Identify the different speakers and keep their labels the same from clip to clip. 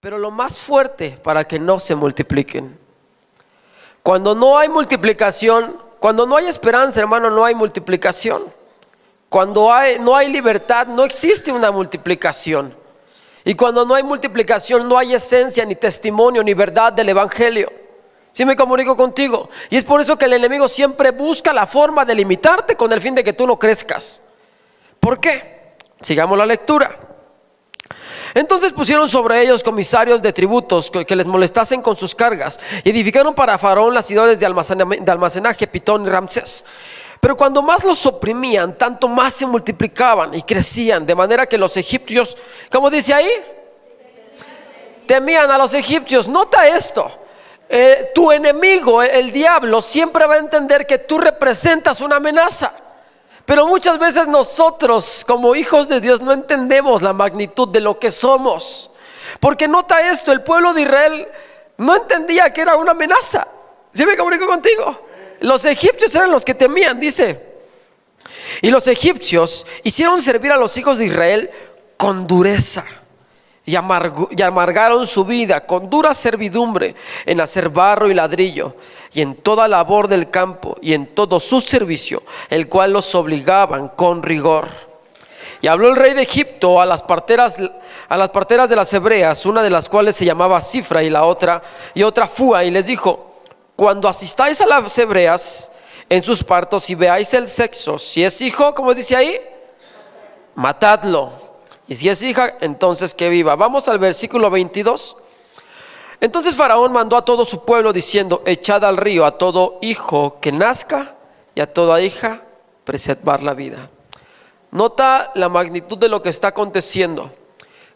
Speaker 1: pero lo más fuerte para que no se multipliquen. Cuando no hay multiplicación, cuando no hay esperanza, hermano, no hay multiplicación. Cuando no hay libertad, no existe una multiplicación. Y cuando no hay multiplicación, no hay esencia, ni testimonio, ni verdad del evangelio. ¿Sí me comunico contigo? Y es por eso que el enemigo siempre busca la forma de limitarte con el fin de que tú no crezcas. ¿Por qué? Sigamos la lectura. Entonces pusieron sobre ellos comisarios de tributos que les molestasen con sus cargas, y edificaron para Faraón las ciudades de almacenaje, Pitón y Ramsés. Pero cuando más los oprimían, tanto más se multiplicaban y crecían, de manera que los egipcios, ¿cómo dice ahí? Temían a los egipcios. Nota esto: tu enemigo, el diablo, siempre va a entender que tú representas una amenaza. Pero muchas veces nosotros, como hijos de Dios, no entendemos la magnitud de lo que somos. Porque nota esto: el pueblo de Israel no entendía que era una amenaza. ¿Sí me comunico contigo? Los egipcios eran los que temían, dice. Y los egipcios hicieron servir a los hijos de Israel con dureza, y amargaron su vida con dura servidumbre en hacer barro y ladrillo, y en toda labor del campo, y en todo su servicio, el cual los obligaban con rigor. Y habló el rey de Egipto a las parteras de las hebreas, una de las cuales se llamaba Cifra y otra Fua, y les dijo: cuando asistáis a las hebreas en sus partos y veáis el sexo, si es hijo, como dice ahí, matadlo, y si es hija, entonces que viva. Vamos al versículo 22. Entonces Faraón mandó a todo su pueblo diciendo: echad al río a todo hijo que nazca, y a toda hija preservar la vida. Nota la magnitud de lo que está aconteciendo.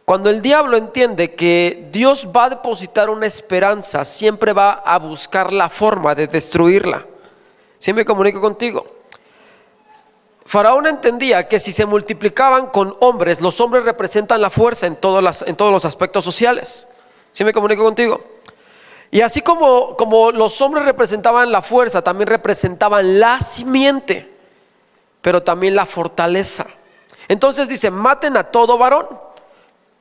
Speaker 1: Cuando el diablo entiende que Dios va a depositar una esperanza, siempre va a buscar la forma de destruirla. ¿Sí me comunico contigo? Faraón entendía que si se multiplicaban con hombres, los hombres representan la fuerza en todos los aspectos sociales. ¿Sí me comunico contigo? Y así como los hombres representaban la fuerza, también representaban la simiente, pero también la fortaleza. Entonces dice: maten a todo varón.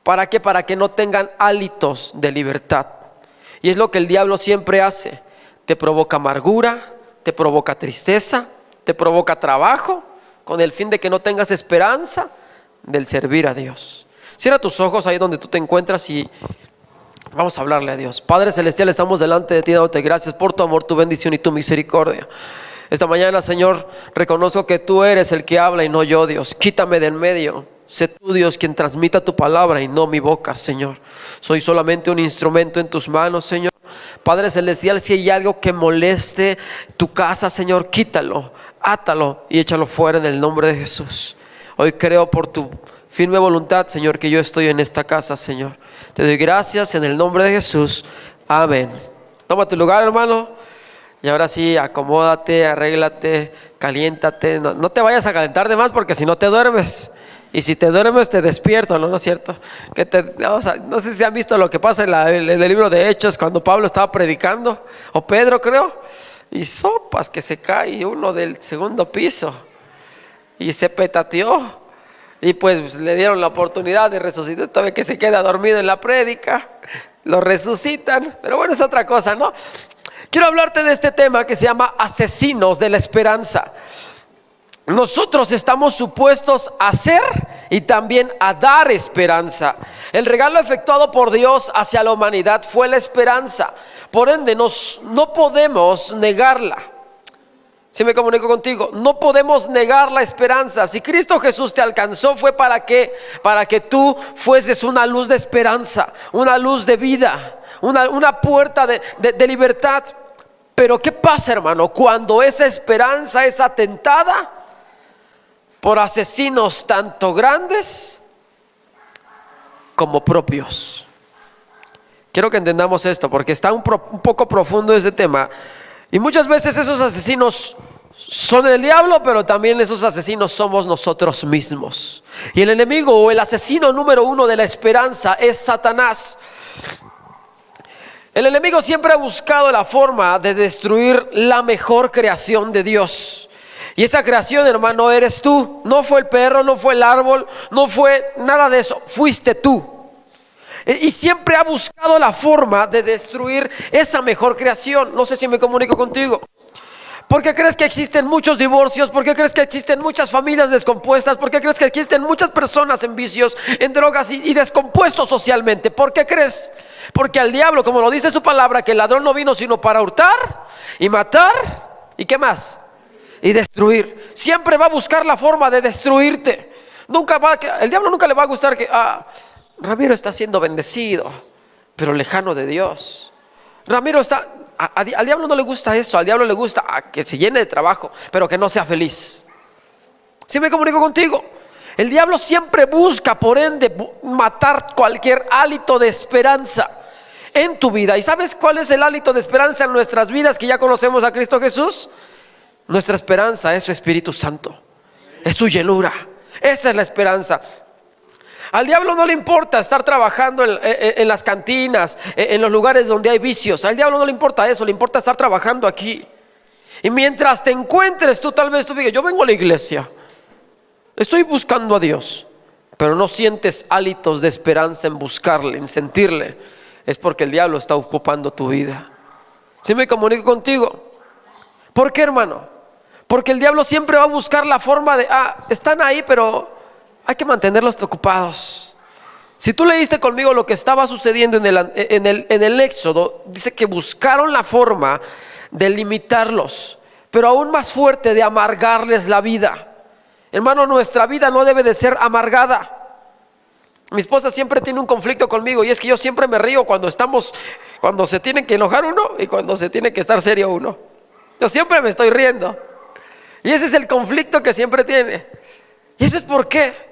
Speaker 1: ¿Para qué? Para que no tengan hálitos de libertad. Y es lo que el diablo siempre hace: te provoca amargura, te provoca tristeza, te provoca trabajo, con el fin de que no tengas esperanza del servir a Dios. Cierra tus ojos ahí donde tú te encuentras y vamos a hablarle a Dios. Padre celestial, estamos delante de ti dándote gracias por tu amor, tu bendición y tu misericordia. Esta mañana, Señor, reconozco que tú eres el que habla y no yo, Dios. Quítame de en medio. Sé tú, Dios, quien transmita tu palabra y no mi boca, Señor. Soy solamente un instrumento en tus manos, Señor. Padre celestial, si hay algo que moleste tu casa, Señor, quítalo, átalo y échalo fuera en el nombre de Jesús. Hoy creo por tu firme voluntad, Señor, que yo estoy en esta casa, Señor. Te doy gracias en el nombre de Jesús. Amén. Toma tu lugar, hermano. Y ahora sí, acomódate, arréglate, caliéntate. No te vayas a calentar de más, porque si no te duermes. Y si te duermes te despierto, ¿no es cierto? No sé si han visto lo que pasa en el libro de Hechos, cuando Pablo estaba predicando, o Pedro creo, y sopas que se cae uno del segundo piso y se petateó. Y pues le dieron la oportunidad de resucitar, todavía que se queda dormido en la prédica, lo resucitan, pero bueno, es otra cosa, ¿no? Quiero hablarte de este tema que se llama asesinos de la esperanza. Nosotros estamos supuestos a ser y también a dar esperanza. El regalo efectuado por Dios hacia la humanidad fue la esperanza. Por ende, no podemos negarla. Si me comunico contigo, no podemos negar la esperanza. Si Cristo Jesús te alcanzó, fue para que tú fueses una luz de esperanza, una luz de vida, una puerta de libertad. Pero ¿qué pasa, hermano, cuando esa esperanza es atentada por asesinos tanto grandes como propios? Quiero que entendamos esto, porque está un poco profundo ese tema. Y muchas veces esos asesinos son el diablo, pero también esos asesinos somos nosotros mismos. Y el enemigo, o el asesino número uno de la esperanza, es Satanás. El enemigo siempre ha buscado la forma de destruir la mejor creación de Dios. Y esa creación, hermano, eres tú. No fue el perro, no fue el árbol, no fue nada de eso, fuiste tú. Y siempre ha buscado la forma de destruir esa mejor creación. No sé si me comunico contigo. ¿Por qué crees que existen muchos divorcios? ¿Por qué crees que existen muchas familias descompuestas? ¿Por qué crees que existen muchas personas en vicios, en drogas y descompuestos socialmente? ¿Por qué crees? Porque al diablo, como lo dice su palabra, que el ladrón no vino sino para hurtar y matar y ¿qué más? Y destruir. Siempre va a buscar la forma de destruirte. El diablo nunca le va a gustar que Ramiro está siendo bendecido, pero lejano de Dios. Ramiro está... Al diablo no le gusta eso. Al diablo le gusta que se llene de trabajo, pero que no sea feliz. ¿Sí me comunico contigo? El diablo siempre busca, por ende, matar cualquier hálito de esperanza en tu vida. ¿Y sabes cuál es el hálito de esperanza en nuestras vidas que ya conocemos a Cristo Jesús? Nuestra esperanza es su Espíritu Santo, es su llenura. Esa es la esperanza. Al diablo no le importa estar trabajando en las cantinas, en los lugares donde hay vicios. Al diablo no le importa eso, le importa estar trabajando aquí. Y mientras te encuentres, tal vez tú digas, yo vengo a la iglesia, estoy buscando a Dios, pero no sientes hálitos de esperanza en buscarle, en sentirle. Es porque el diablo está ocupando tu vida. ¿Sí me comunico contigo? ¿Por qué, hermano? Porque el diablo siempre va a buscar la forma de, están ahí, pero hay que mantenerlos ocupados. Si tú leíste conmigo lo que estaba sucediendo en el Éxodo, dice que buscaron la forma de limitarlos, pero aún más fuerte, de amargarles la vida. Hermano, nuestra vida no debe de ser amargada. Mi esposa siempre tiene un conflicto conmigo, y es que yo siempre me río cuando se tiene que enojar uno y cuando se tiene que estar serio uno. Yo siempre me estoy riendo, y ese es el conflicto que siempre tiene. ¿Y eso es por qué?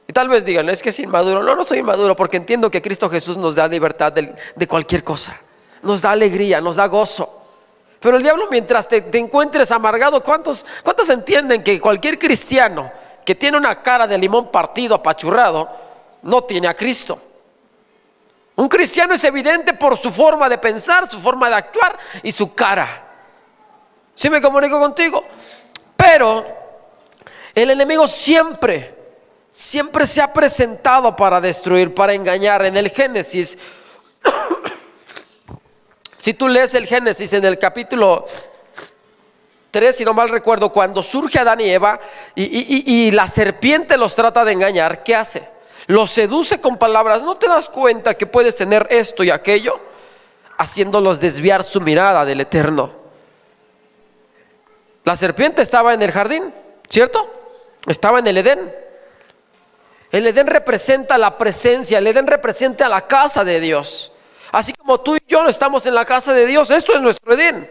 Speaker 1: Y tal vez digan, es que es inmaduro. No soy inmaduro, porque entiendo que Cristo Jesús nos da libertad de cualquier cosa. Nos da alegría, nos da gozo. Pero el diablo, mientras te encuentres amargado, ¿cuántos entienden que cualquier cristiano que tiene una cara de limón partido, apachurrado, no tiene a Cristo? Un cristiano es evidente por su forma de pensar, su forma de actuar y su cara. ¿Sí me comunico contigo? Pero el enemigo siempre se ha presentado para destruir, para engañar. En el Génesis, si tú lees el Génesis en el capítulo 3, si no mal recuerdo, cuando surge Adán y Eva y la serpiente los trata de engañar, ¿qué hace? Los seduce con palabras. ¿No te das cuenta que puedes tener esto y aquello? Haciéndolos desviar su mirada del Eterno. La serpiente estaba en el jardín, ¿cierto? Estaba en el Edén. El Edén representa la presencia, el Edén representa la casa de Dios. Así como tú y yo estamos en la casa de Dios, esto es nuestro Edén.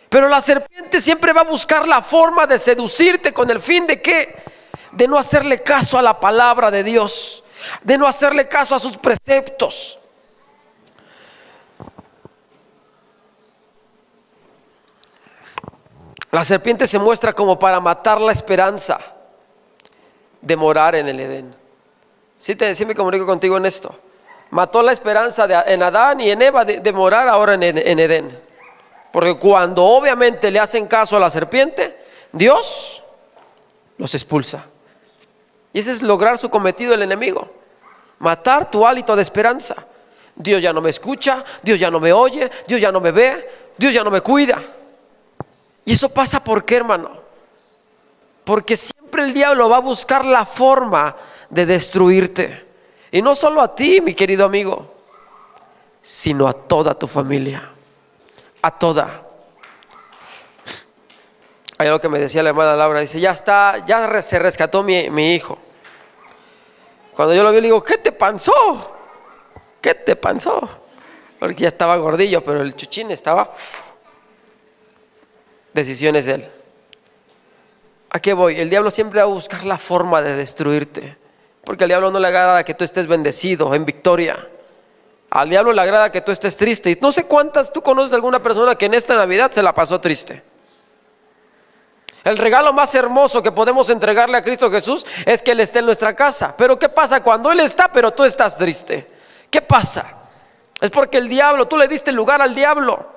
Speaker 1: Pero la serpiente siempre va a buscar la forma de seducirte con el fin de ¿qué? De no hacerle caso a la palabra de Dios, de no hacerle caso a sus preceptos. La serpiente se muestra como para matar la esperanza de morar en el Edén. Sí me comunico contigo en esto. Mató la esperanza en Adán y en Eva de morar ahora en Edén. Porque cuando obviamente le hacen caso a la serpiente, Dios los expulsa. Y ese es lograr su cometido el enemigo: matar tu hálito de esperanza. Dios ya no me escucha, Dios ya no me oye, Dios ya no me ve, Dios ya no me cuida. Y eso pasa, ¿por qué, hermano? Porque siempre el diablo va a buscar la forma de destruirte. Y no solo a ti, mi querido amigo, sino a toda tu familia. A toda. Hay algo que me decía la hermana Laura. Dice, ya se rescató mi hijo. Cuando yo lo vi, le digo, ¿qué te pasó? ¿Qué te pasó? Porque ya estaba gordillo, pero el chuchín estaba. Decisiones de él. ¿A qué voy? El diablo siempre va a buscar la forma de destruirte, porque al diablo no le agrada que tú estés bendecido, en victoria. Al diablo le agrada que tú estés triste. Y no sé cuántas, tú conoces a alguna persona que en esta Navidad se la pasó triste. El regalo más hermoso que podemos entregarle a Cristo Jesús es que Él esté en nuestra casa. Pero ¿qué pasa cuando Él está, pero tú estás triste? ¿Qué pasa? Es porque el diablo, tú le diste lugar al diablo.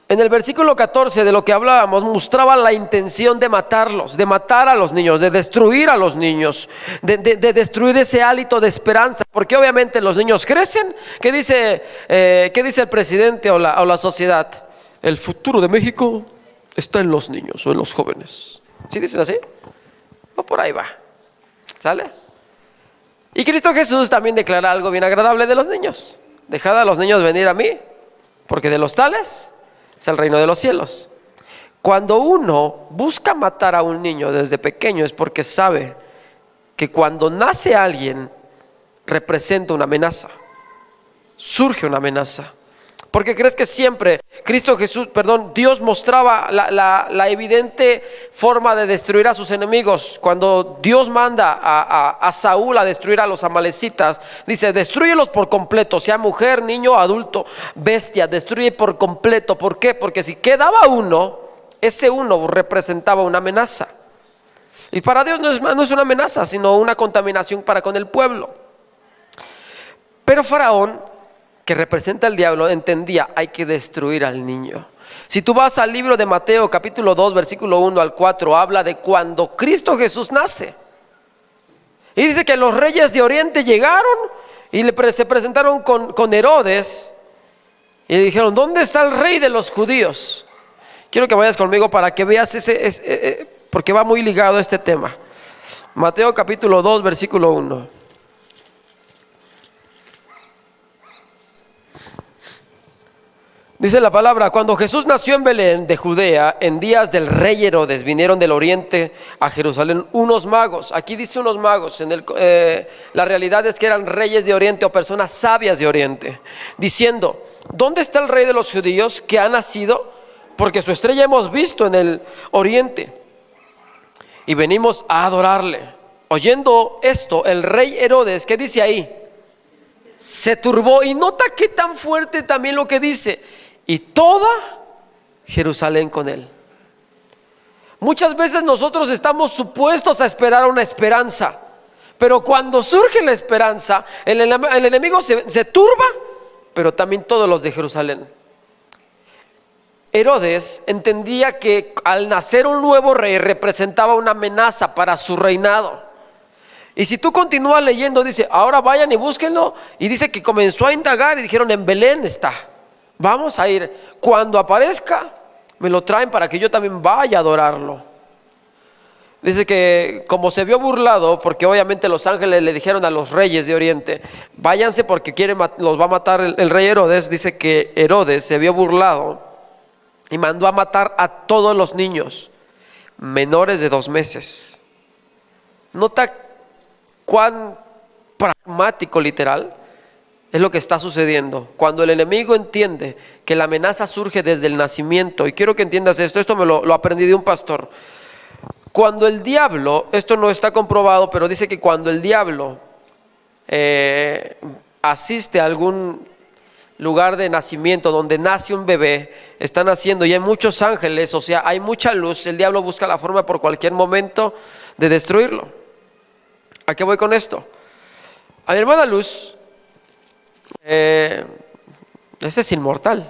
Speaker 1: En el versículo 14 de lo que hablábamos, mostraba la intención de matarlos, de matar a los niños, de destruir a los niños, de destruir ese hálito de esperanza, porque obviamente los niños crecen. ¿Qué dice el presidente o la sociedad? El futuro de México está en los niños o en los jóvenes. ¿Sí dicen así? O por ahí va. ¿Sale? Y Cristo Jesús también declara algo bien agradable de los niños: dejad a los niños venir a mí, porque de los tales es el reino de los cielos. Cuando uno busca matar a un niño desde pequeño, es porque sabe que cuando nace alguien representa una amenaza, surge una amenaza. Porque crees que siempre Dios mostraba la evidente forma de destruir a sus enemigos. Cuando Dios manda a Saúl a destruir a los amalecitas, dice: destrúyelos por completo, sea mujer, niño, adulto, bestia, destruye por completo. ¿Por qué? Porque si quedaba uno, ese uno representaba una amenaza. Y para Dios no es una amenaza, sino una contaminación para con el pueblo. Pero Faraón, que representa al diablo, entendía: hay que destruir al niño. Si tú vas al libro de Mateo capítulo 2 versículo 1 al 4, habla de cuando Cristo Jesús nace. Y dice que los reyes de Oriente llegaron y se presentaron con Herodes y le dijeron: ¿dónde está el rey de los judíos? Quiero que vayas conmigo para que veas porque va muy ligado a este tema. Mateo capítulo 2 versículo 1. Dice la palabra: cuando Jesús nació en Belén de Judea, en días del rey Herodes, vinieron del oriente a Jerusalén unos magos. Aquí dice unos magos, la realidad es que eran reyes de oriente o personas sabias de oriente, diciendo: ¿dónde está el rey de los judíos que ha nacido? Porque su estrella hemos visto en el oriente y venimos a adorarle. Oyendo esto, el rey Herodes, ¿qué dice ahí? Se turbó. Y nota qué tan fuerte también lo que dice: y toda Jerusalén con él. Muchas veces nosotros estamos supuestos a esperar una esperanza, pero cuando surge la esperanza, el enemigo se turba, pero también todos los de Jerusalén. Herodes entendía que al nacer un nuevo rey representaba una amenaza para su reinado. Y si tú continúas leyendo, dice: ahora vayan y búsquenlo. Y dice que comenzó a indagar y dijeron: en Belén está, vamos a ir. Cuando aparezca, me lo traen para que yo también vaya a adorarlo. Dice que como se vio burlado, porque obviamente los ángeles le dijeron a los reyes de Oriente: váyanse porque los va a matar el rey Herodes. Dice que Herodes se vio burlado y mandó a matar a todos los niños menores de 2 meses. Nota cuán pragmático, literal, es lo que está sucediendo. Cuando el enemigo entiende que la amenaza surge desde el nacimiento, y quiero que entiendas esto me lo aprendí de un pastor. Cuando el diablo, esto no está comprobado, pero dice que cuando el diablo asiste a algún lugar de nacimiento donde nace un bebé, está naciendo y hay muchos ángeles, o sea, hay mucha luz, el diablo busca la forma por cualquier momento de destruirlo. ¿A qué voy con esto? A mi hermana Luz, esa es inmortal.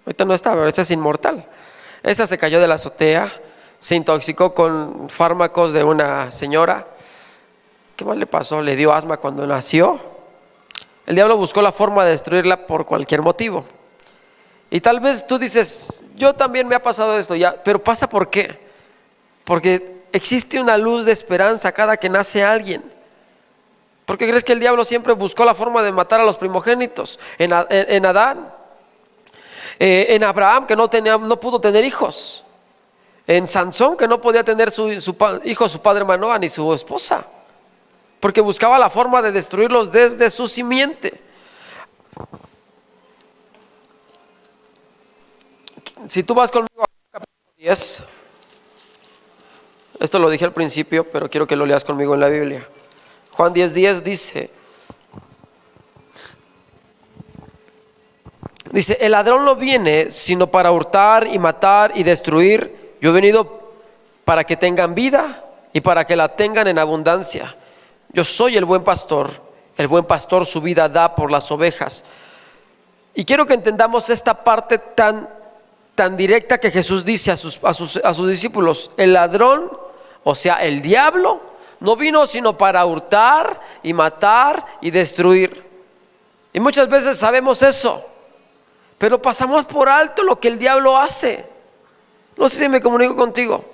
Speaker 1: Ahorita no está, pero esa es inmortal. Esa se cayó de la azotea, se intoxicó con fármacos de una señora. ¿Qué más le pasó? Le dio asma cuando nació. El diablo buscó la forma de destruirla por cualquier motivo. Y tal vez tú dices: yo también me ha pasado esto ya, pero pasa ¿por qué? Porque existe una luz de esperanza cada que nace alguien. ¿Por qué crees que el diablo siempre buscó la forma de matar a los primogénitos? En Adán, en Abraham, que no pudo tener hijos, en Sansón, que no podía tener su hijo, su padre Manoah, ni su esposa, porque buscaba la forma de destruirlos desde su simiente. Si tú vas conmigo a capítulo 10, esto lo dije al principio, pero quiero que lo leas conmigo en la Biblia. Juan 10:10 dice: el ladrón no viene sino para hurtar y matar y destruir. Yo he venido para que tengan vida y para que la tengan en abundancia. Yo soy el buen pastor su vida da por las ovejas. Y quiero que entendamos esta parte tan tan directa que Jesús dice a sus discípulos: el ladrón, o sea, el diablo, no vino sino para hurtar y matar y destruir. Y muchas veces sabemos eso, pero pasamos por alto lo que el diablo hace. No sé si me comunico contigo.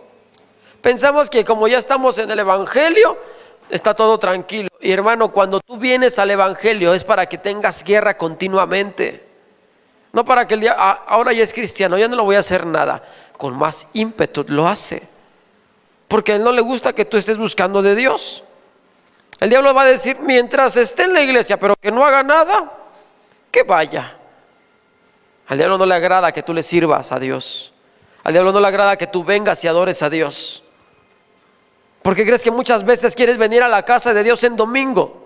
Speaker 1: Pensamos que como ya estamos en el evangelio, está todo tranquilo. Y hermano, cuando tú vienes al evangelio es para que tengas guerra continuamente. No para que el diablo, ahora ya es cristiano, ya no le voy a hacer nada. Con más ímpetu lo hace, porque a él no le gusta que tú estés buscando de Dios. El diablo va a decir: mientras esté en la iglesia pero que no haga nada, que vaya. Al diablo no le agrada que tú le sirvas a Dios. Al diablo no le agrada que tú vengas y adores a Dios. ¿Por qué crees que muchas veces quieres venir a la casa de Dios en domingo?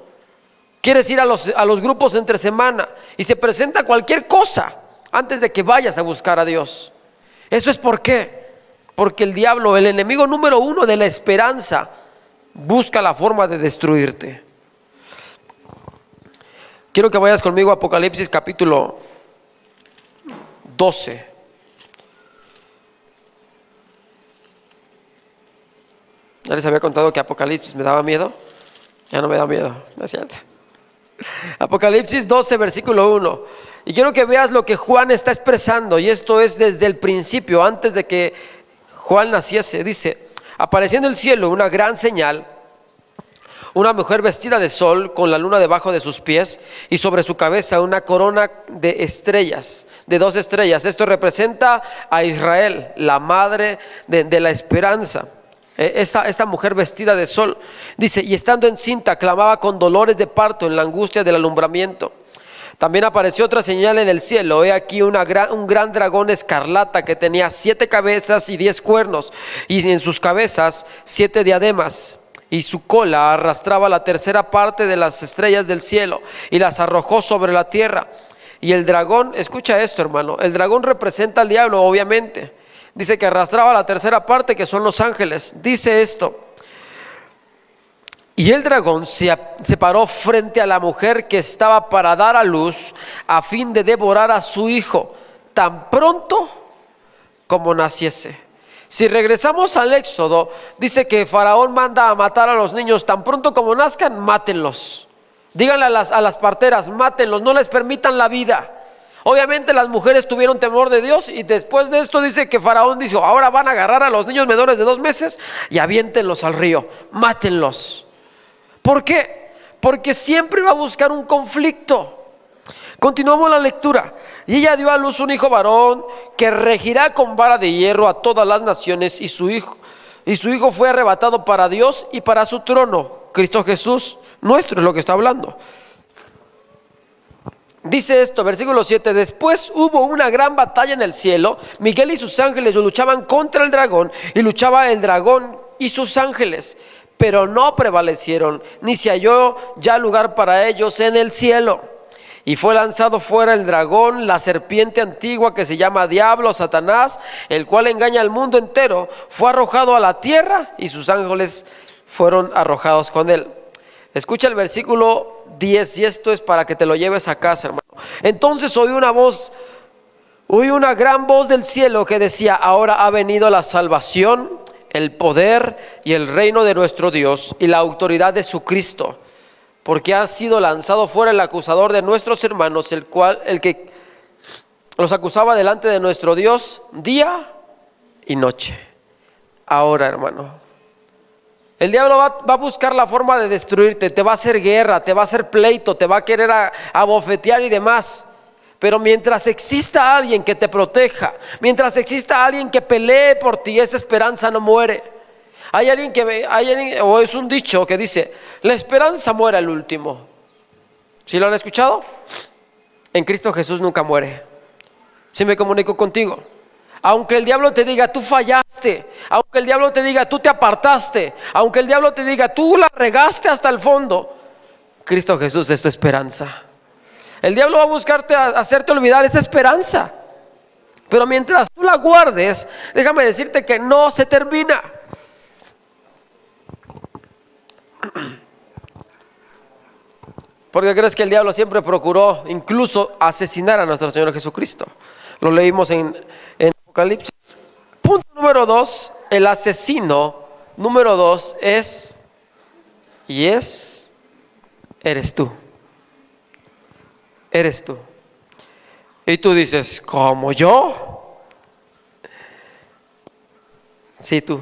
Speaker 1: Quieres ir a los grupos entre semana y se presenta cualquier cosa antes de que vayas a buscar a Dios. Eso es ¿por qué? Porque el diablo, el enemigo número uno de la esperanza, busca la forma de destruirte. Quiero que vayas conmigo a Apocalipsis capítulo 12. Ya les había contado que Apocalipsis me daba miedo. Ya no me da miedo, ¿no es cierto? Apocalipsis 12, versículo 1. Y quiero que veas lo que Juan está expresando. Y esto es desde el principio, antes de que Juan naciese. Dice: apareciendo en el cielo una gran señal, una mujer vestida de sol, con la luna debajo de sus pies, y sobre su cabeza una corona de estrellas, de 2 estrellas. Esto representa a Israel, la madre de la esperanza. Esta mujer vestida de sol, dice: y estando encinta clamaba con dolores de parto en la angustia del alumbramiento. También apareció otra señal en el cielo: he aquí un gran dragón escarlata que tenía 7 cabezas y 10 cuernos, y en sus cabezas 7 diademas, y su cola arrastraba la tercera parte de las estrellas del cielo y las arrojó sobre la tierra. Y el dragón, escucha esto, hermano, el dragón representa al diablo, obviamente. Dice que arrastraba la tercera parte, que son los ángeles. Dice esto: y el dragón se paró frente a la mujer que estaba para dar a luz, a fin de devorar a su hijo tan pronto como naciese. Si regresamos al Éxodo, dice que Faraón manda a matar a los niños tan pronto como nazcan. Mátenlos. Díganle a las parteras: mátenlos, no les permitan la vida. Obviamente las mujeres tuvieron temor de Dios, y después de esto dice que Faraón dijo: ahora van a agarrar a los niños menores de 2 meses y aviéntenlos al río, mátenlos. ¿Por qué? Porque siempre va a buscar un conflicto. Continuamos la lectura. Y ella dio a luz un hijo varón, que regirá con vara de hierro a todas las naciones, y su hijo fue arrebatado para Dios y para su trono. Cristo Jesús nuestro es lo que está hablando. Dice esto, versículo 7: después hubo una gran batalla en el cielo. Miguel y sus ángeles luchaban contra el dragón, y luchaba el dragón y sus ángeles, pero no prevalecieron, ni se halló ya lugar para ellos en el cielo. Y fue lanzado fuera el dragón, la serpiente antigua, que se llama Diablo, Satanás, el cual engaña al mundo entero. Fue arrojado a la tierra, y sus ángeles fueron arrojados con él. Escucha el versículo 10, y esto es para que te lo lleves a casa, hermano. Entonces oí una gran voz del cielo que decía: ahora ha venido la salvación, el poder y el reino de nuestro Dios y la autoridad de su Cristo, porque ha sido lanzado fuera el acusador de nuestros hermanos, el que los acusaba delante de nuestro Dios día y noche. Ahora, hermano, el diablo va a buscar la forma de destruirte, te va a hacer guerra, te va a hacer pleito, te va a querer abofetear y demás. Pero mientras exista alguien que te proteja, mientras exista alguien que pelee por ti, esa esperanza no muere. Hay alguien o es un dicho que dice: la esperanza muere al último. ¿Sí lo han escuchado? En Cristo Jesús nunca muere. Si me comunico contigo, aunque el diablo te diga: tú fallaste, aunque el diablo te diga: tú te apartaste, aunque el diablo te diga: tú la regaste hasta el fondo, Cristo Jesús es tu esperanza. El diablo va a buscarte hacerte olvidar esa esperanza, pero mientras tú la guardes, déjame decirte que no se termina. ¿Por qué crees que el diablo siempre procuró incluso asesinar a nuestro Señor Jesucristo? Lo leímos en Apocalipsis. Punto número 2, el asesino número 2 es eres tú. Eres tú. Y tú dices, ¿cómo yo? Sí, tú.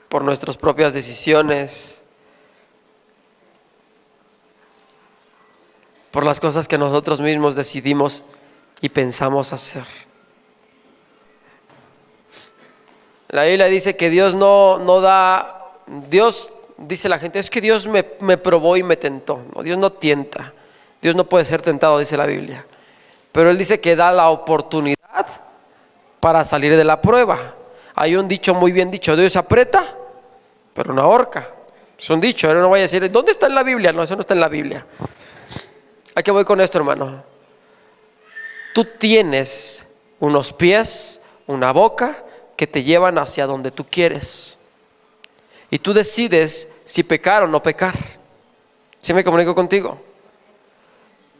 Speaker 1: Por nuestras propias decisiones, por las cosas que nosotros mismos decidimos y pensamos hacer. La Biblia dice que Dios no da, Dios, dice la gente, es que Dios me probó y me tentó. No, Dios no tienta. Dios no puede ser tentado, dice la Biblia. Pero Él dice que da la oportunidad para salir de la prueba. Hay un dicho muy bien dicho, Dios aprieta, pero no ahorca. Es un dicho, no vaya a decir, ¿dónde está en la Biblia? No, eso no está en la Biblia. ¿A qué voy con esto, hermano? Tú tienes unos pies, una boca que te llevan hacia donde tú quieres. Y tú decides si pecar o no pecar. ¿Sí me comunico contigo?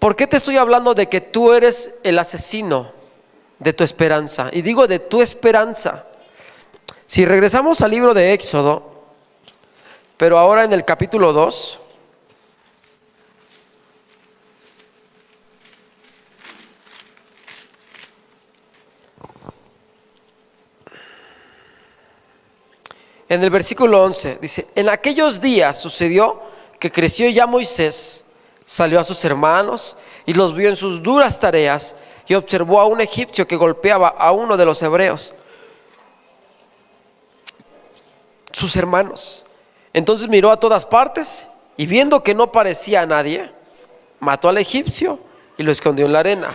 Speaker 1: ¿Por qué te estoy hablando de que tú eres el asesino de tu esperanza? Y digo de tu esperanza. Si regresamos al libro de Éxodo, pero ahora en el capítulo 2, en el versículo 11 dice: en aquellos días sucedió que creció ya Moisés, salió a sus hermanos y los vio en sus duras tareas, y observó a un egipcio que golpeaba a uno de los hebreos, sus hermanos. Entonces miró a todas partes y viendo que no parecía a nadie, mató al egipcio y lo escondió en la arena.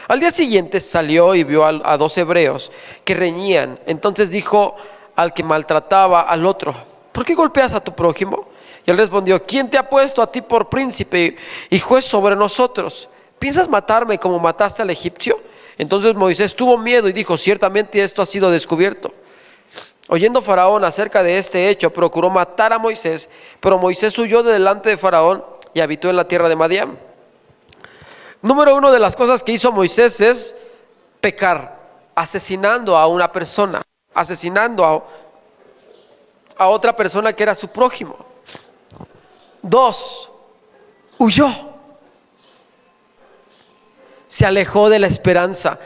Speaker 1: Al día siguiente salió y vio a dos hebreos que reñían. Entonces dijo al que maltrataba al otro: ¿por qué golpeas a tu prójimo? Y él respondió: ¿quién te ha puesto a ti por príncipe y juez sobre nosotros? ¿Piensas matarme como mataste al egipcio? Entonces Moisés tuvo miedo y dijo: ciertamente esto ha sido descubierto. Oyendo Faraón acerca de este hecho, procuró matar a Moisés, pero Moisés huyó de delante de Faraón y habitó en la tierra de Madián. Número 1 de las cosas que hizo Moisés es pecar, asesinando a una persona, asesinando a otra persona que era su prójimo. 2, huyó, se alejó de la esperanza.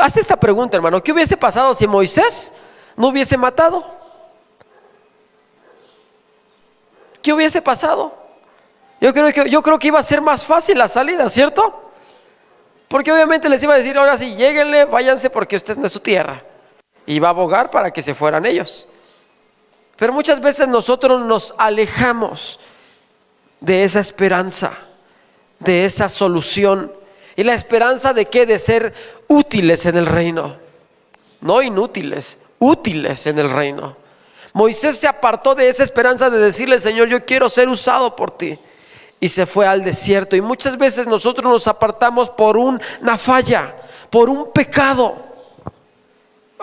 Speaker 1: Hazte esta pregunta, hermano: ¿qué hubiese pasado si Moisés no hubiese matado? ¿Qué hubiese pasado? Yo creo que iba a ser más fácil la salida, ¿cierto? Porque obviamente les iba a decir: ahora sí, lléguenle, váyanse porque esta no es su tierra. Y iba a abogar para que se fueran ellos. Pero muchas veces nosotros nos alejamos de esa esperanza, de esa solución. ¿Y la esperanza de qué? De ser útiles en el reino. No inútiles, útiles en el reino. Moisés se apartó de esa esperanza de decirle: Señor, yo quiero ser usado por ti. Y se fue al desierto. Y muchas veces nosotros nos apartamos por una falla, por un pecado.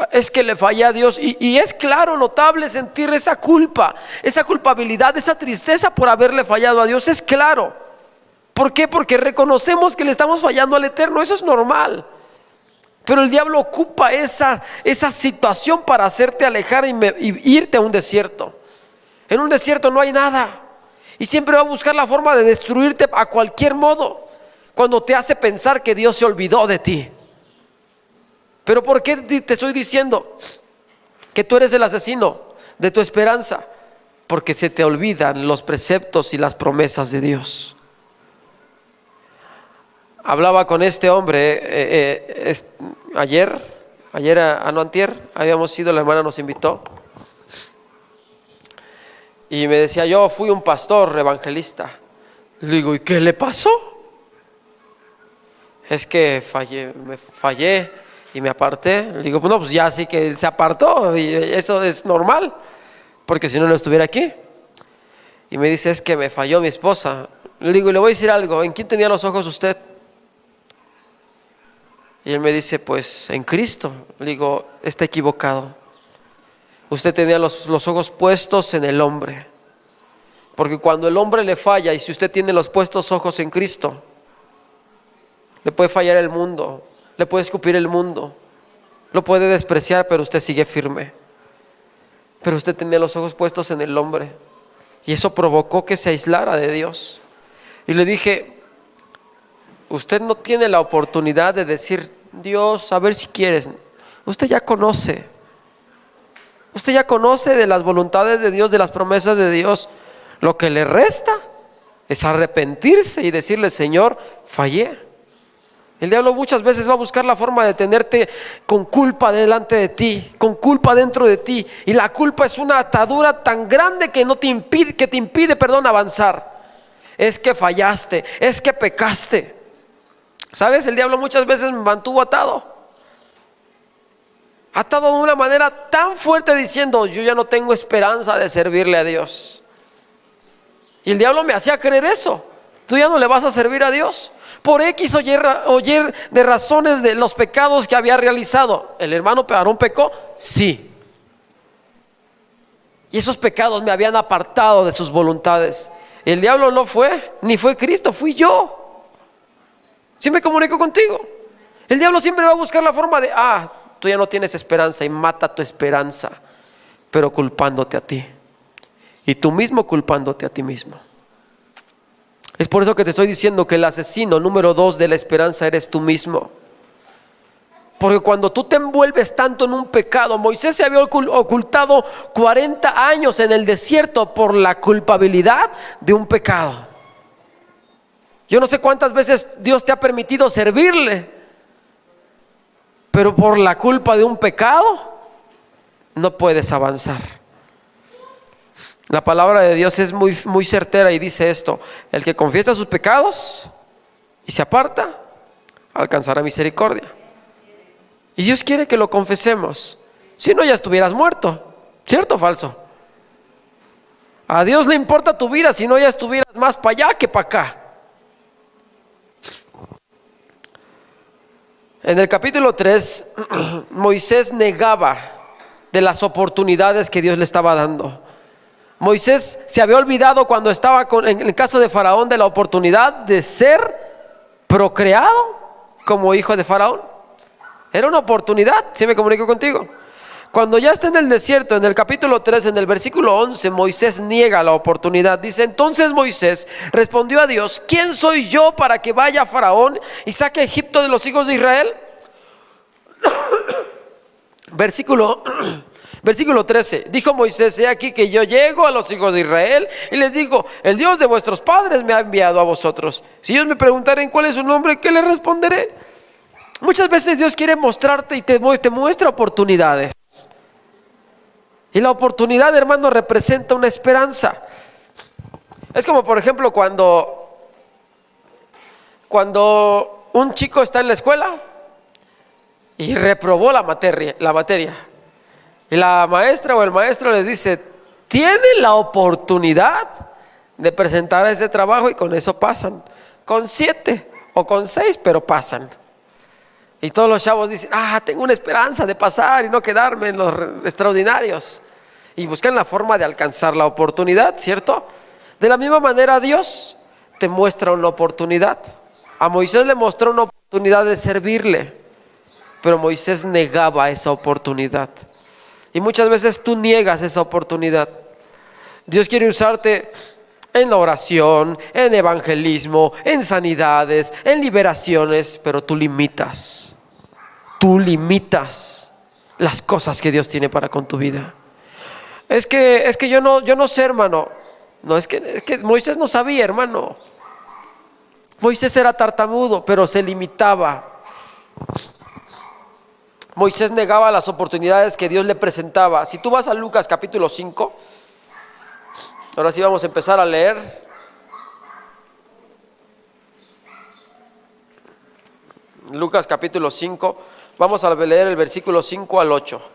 Speaker 1: Es que le fallé a Dios. Y es claro, notable sentir esa culpa, esa culpabilidad, esa tristeza por haberle fallado a Dios. Es claro. ¿Por qué? Porque reconocemos que le estamos fallando al Eterno. Eso es normal. Pero el diablo ocupa esa situación para hacerte alejar y irte a un desierto. En un desierto no hay nada. Y siempre va a buscar la forma de destruirte a cualquier modo, cuando te hace pensar que Dios se olvidó de ti. Pero ¿por qué te estoy diciendo que tú eres el asesino de tu esperanza? Porque se te olvidan los preceptos y las promesas de Dios. Hablaba con este hombre ayer, no antier, habíamos ido, la hermana nos invitó. Y me decía: yo fui un pastor evangelista. Le digo: ¿y qué le pasó? Es que fallé y me aparté. Le digo: pues no, pues ya sí que se apartó, y eso es normal, porque si no, no estuviera aquí. Y me dice: es que me falló mi esposa. Le digo: y le voy a decir algo, ¿en quién tenía los ojos usted? Y él me dice: pues en Cristo. Le digo: está equivocado. Usted tenía los ojos puestos en el hombre. Porque cuando el hombre le falla, y si usted tiene los puestos ojos en Cristo, le puede fallar el mundo, le puede escupir el mundo, lo puede despreciar, pero usted sigue firme. Pero usted tenía los ojos puestos en el hombre, y eso provocó que se aislara de Dios. Y le dije: usted no tiene la oportunidad de decir: Dios, a ver si quieres. Usted ya conoce. Usted ya conoce de las voluntades de Dios, de las promesas de Dios. Lo que le resta es arrepentirse y decirle: Señor, fallé. El diablo muchas veces va a buscar la forma de tenerte con culpa delante de ti, con culpa dentro de ti. Y la culpa es una atadura tan grande que no te impide, avanzar. Es que fallaste, es que pecaste. ¿Sabes? El diablo muchas veces me mantuvo atado de una manera tan fuerte, diciendo: yo ya no tengo esperanza de servirle a Dios. Y el diablo me hacía creer eso: tú ya no le vas a servir a Dios. Por X o Y de razones de los pecados que había realizado. ¿El hermano Aarón pecó? Sí. Y esos pecados me habían apartado de sus voluntades. El diablo no fue, ni fue Cristo, fui yo. ¿Sí me comunico contigo? El diablo siempre va a buscar la forma de: tú ya no tienes esperanza, y mata tu esperanza, pero culpándote a ti, y tú mismo culpándote a ti mismo. Es por eso que te estoy diciendo que el asesino número 2 de la esperanza eres tú mismo. Porque cuando tú te envuelves tanto en un pecado, Moisés se había ocultado 40 años en el desierto por la culpabilidad de un pecado. Yo no sé cuántas veces Dios te ha permitido servirle, pero por la culpa de un pecado no puedes avanzar. La palabra de Dios es muy, muy certera y dice esto: el que confiesa sus pecados y se aparta, alcanzará misericordia. Y Dios quiere que lo confesemos. Si no, ya estuvieras muerto. ¿Cierto o falso? A Dios le importa tu vida, si no, ya estuvieras más para allá que para acá. En el capítulo 3, Moisés negaba de las oportunidades que Dios le estaba dando. Moisés se había olvidado, cuando estaba en el caso de Faraón, de la oportunidad de ser procreado como hijo de Faraón. Era una oportunidad. ¿Sí me comunico contigo? Cuando ya está en el desierto, en el capítulo 3, en el versículo 11, Moisés niega la oportunidad. Dice: entonces Moisés respondió a Dios: ¿quién soy yo para que vaya a Faraón y saque a Egipto de los hijos de Israel? Versículo 13, dijo Moisés: he aquí que yo llego a los hijos de Israel y les digo: el Dios de vuestros padres me ha enviado a vosotros. Si ellos me preguntaren cuál es su nombre, ¿qué les responderé? Muchas veces Dios quiere mostrarte y te muestra oportunidades. Y la oportunidad, hermano, representa una esperanza. Es como, por ejemplo, cuando un chico está en la escuela y reprobó la materia. Y la maestra o el maestro le dice: tiene la oportunidad de presentar ese trabajo, y con eso pasan, con 7 o con 6, pero pasan. Y todos los chavos dicen: tengo una esperanza de pasar y no quedarme en los extraordinarios. Y buscan la forma de alcanzar la oportunidad, ¿cierto? De la misma manera, Dios te muestra una oportunidad. A Moisés le mostró una oportunidad de servirle, pero Moisés negaba esa oportunidad. Y muchas veces tú niegas esa oportunidad. Dios quiere usarte en la oración, en evangelismo, en sanidades, en liberaciones, pero tú limitas las cosas que Dios tiene para con tu vida. Es que yo no sé, hermano. No, es que Moisés no sabía, hermano. Moisés era tartamudo, pero se limitaba. Moisés negaba las oportunidades que Dios le presentaba. Si tú vas a Lucas capítulo 5, ahora sí vamos a empezar a leer. Lucas capítulo 5, vamos a leer el versículo 5 al 8.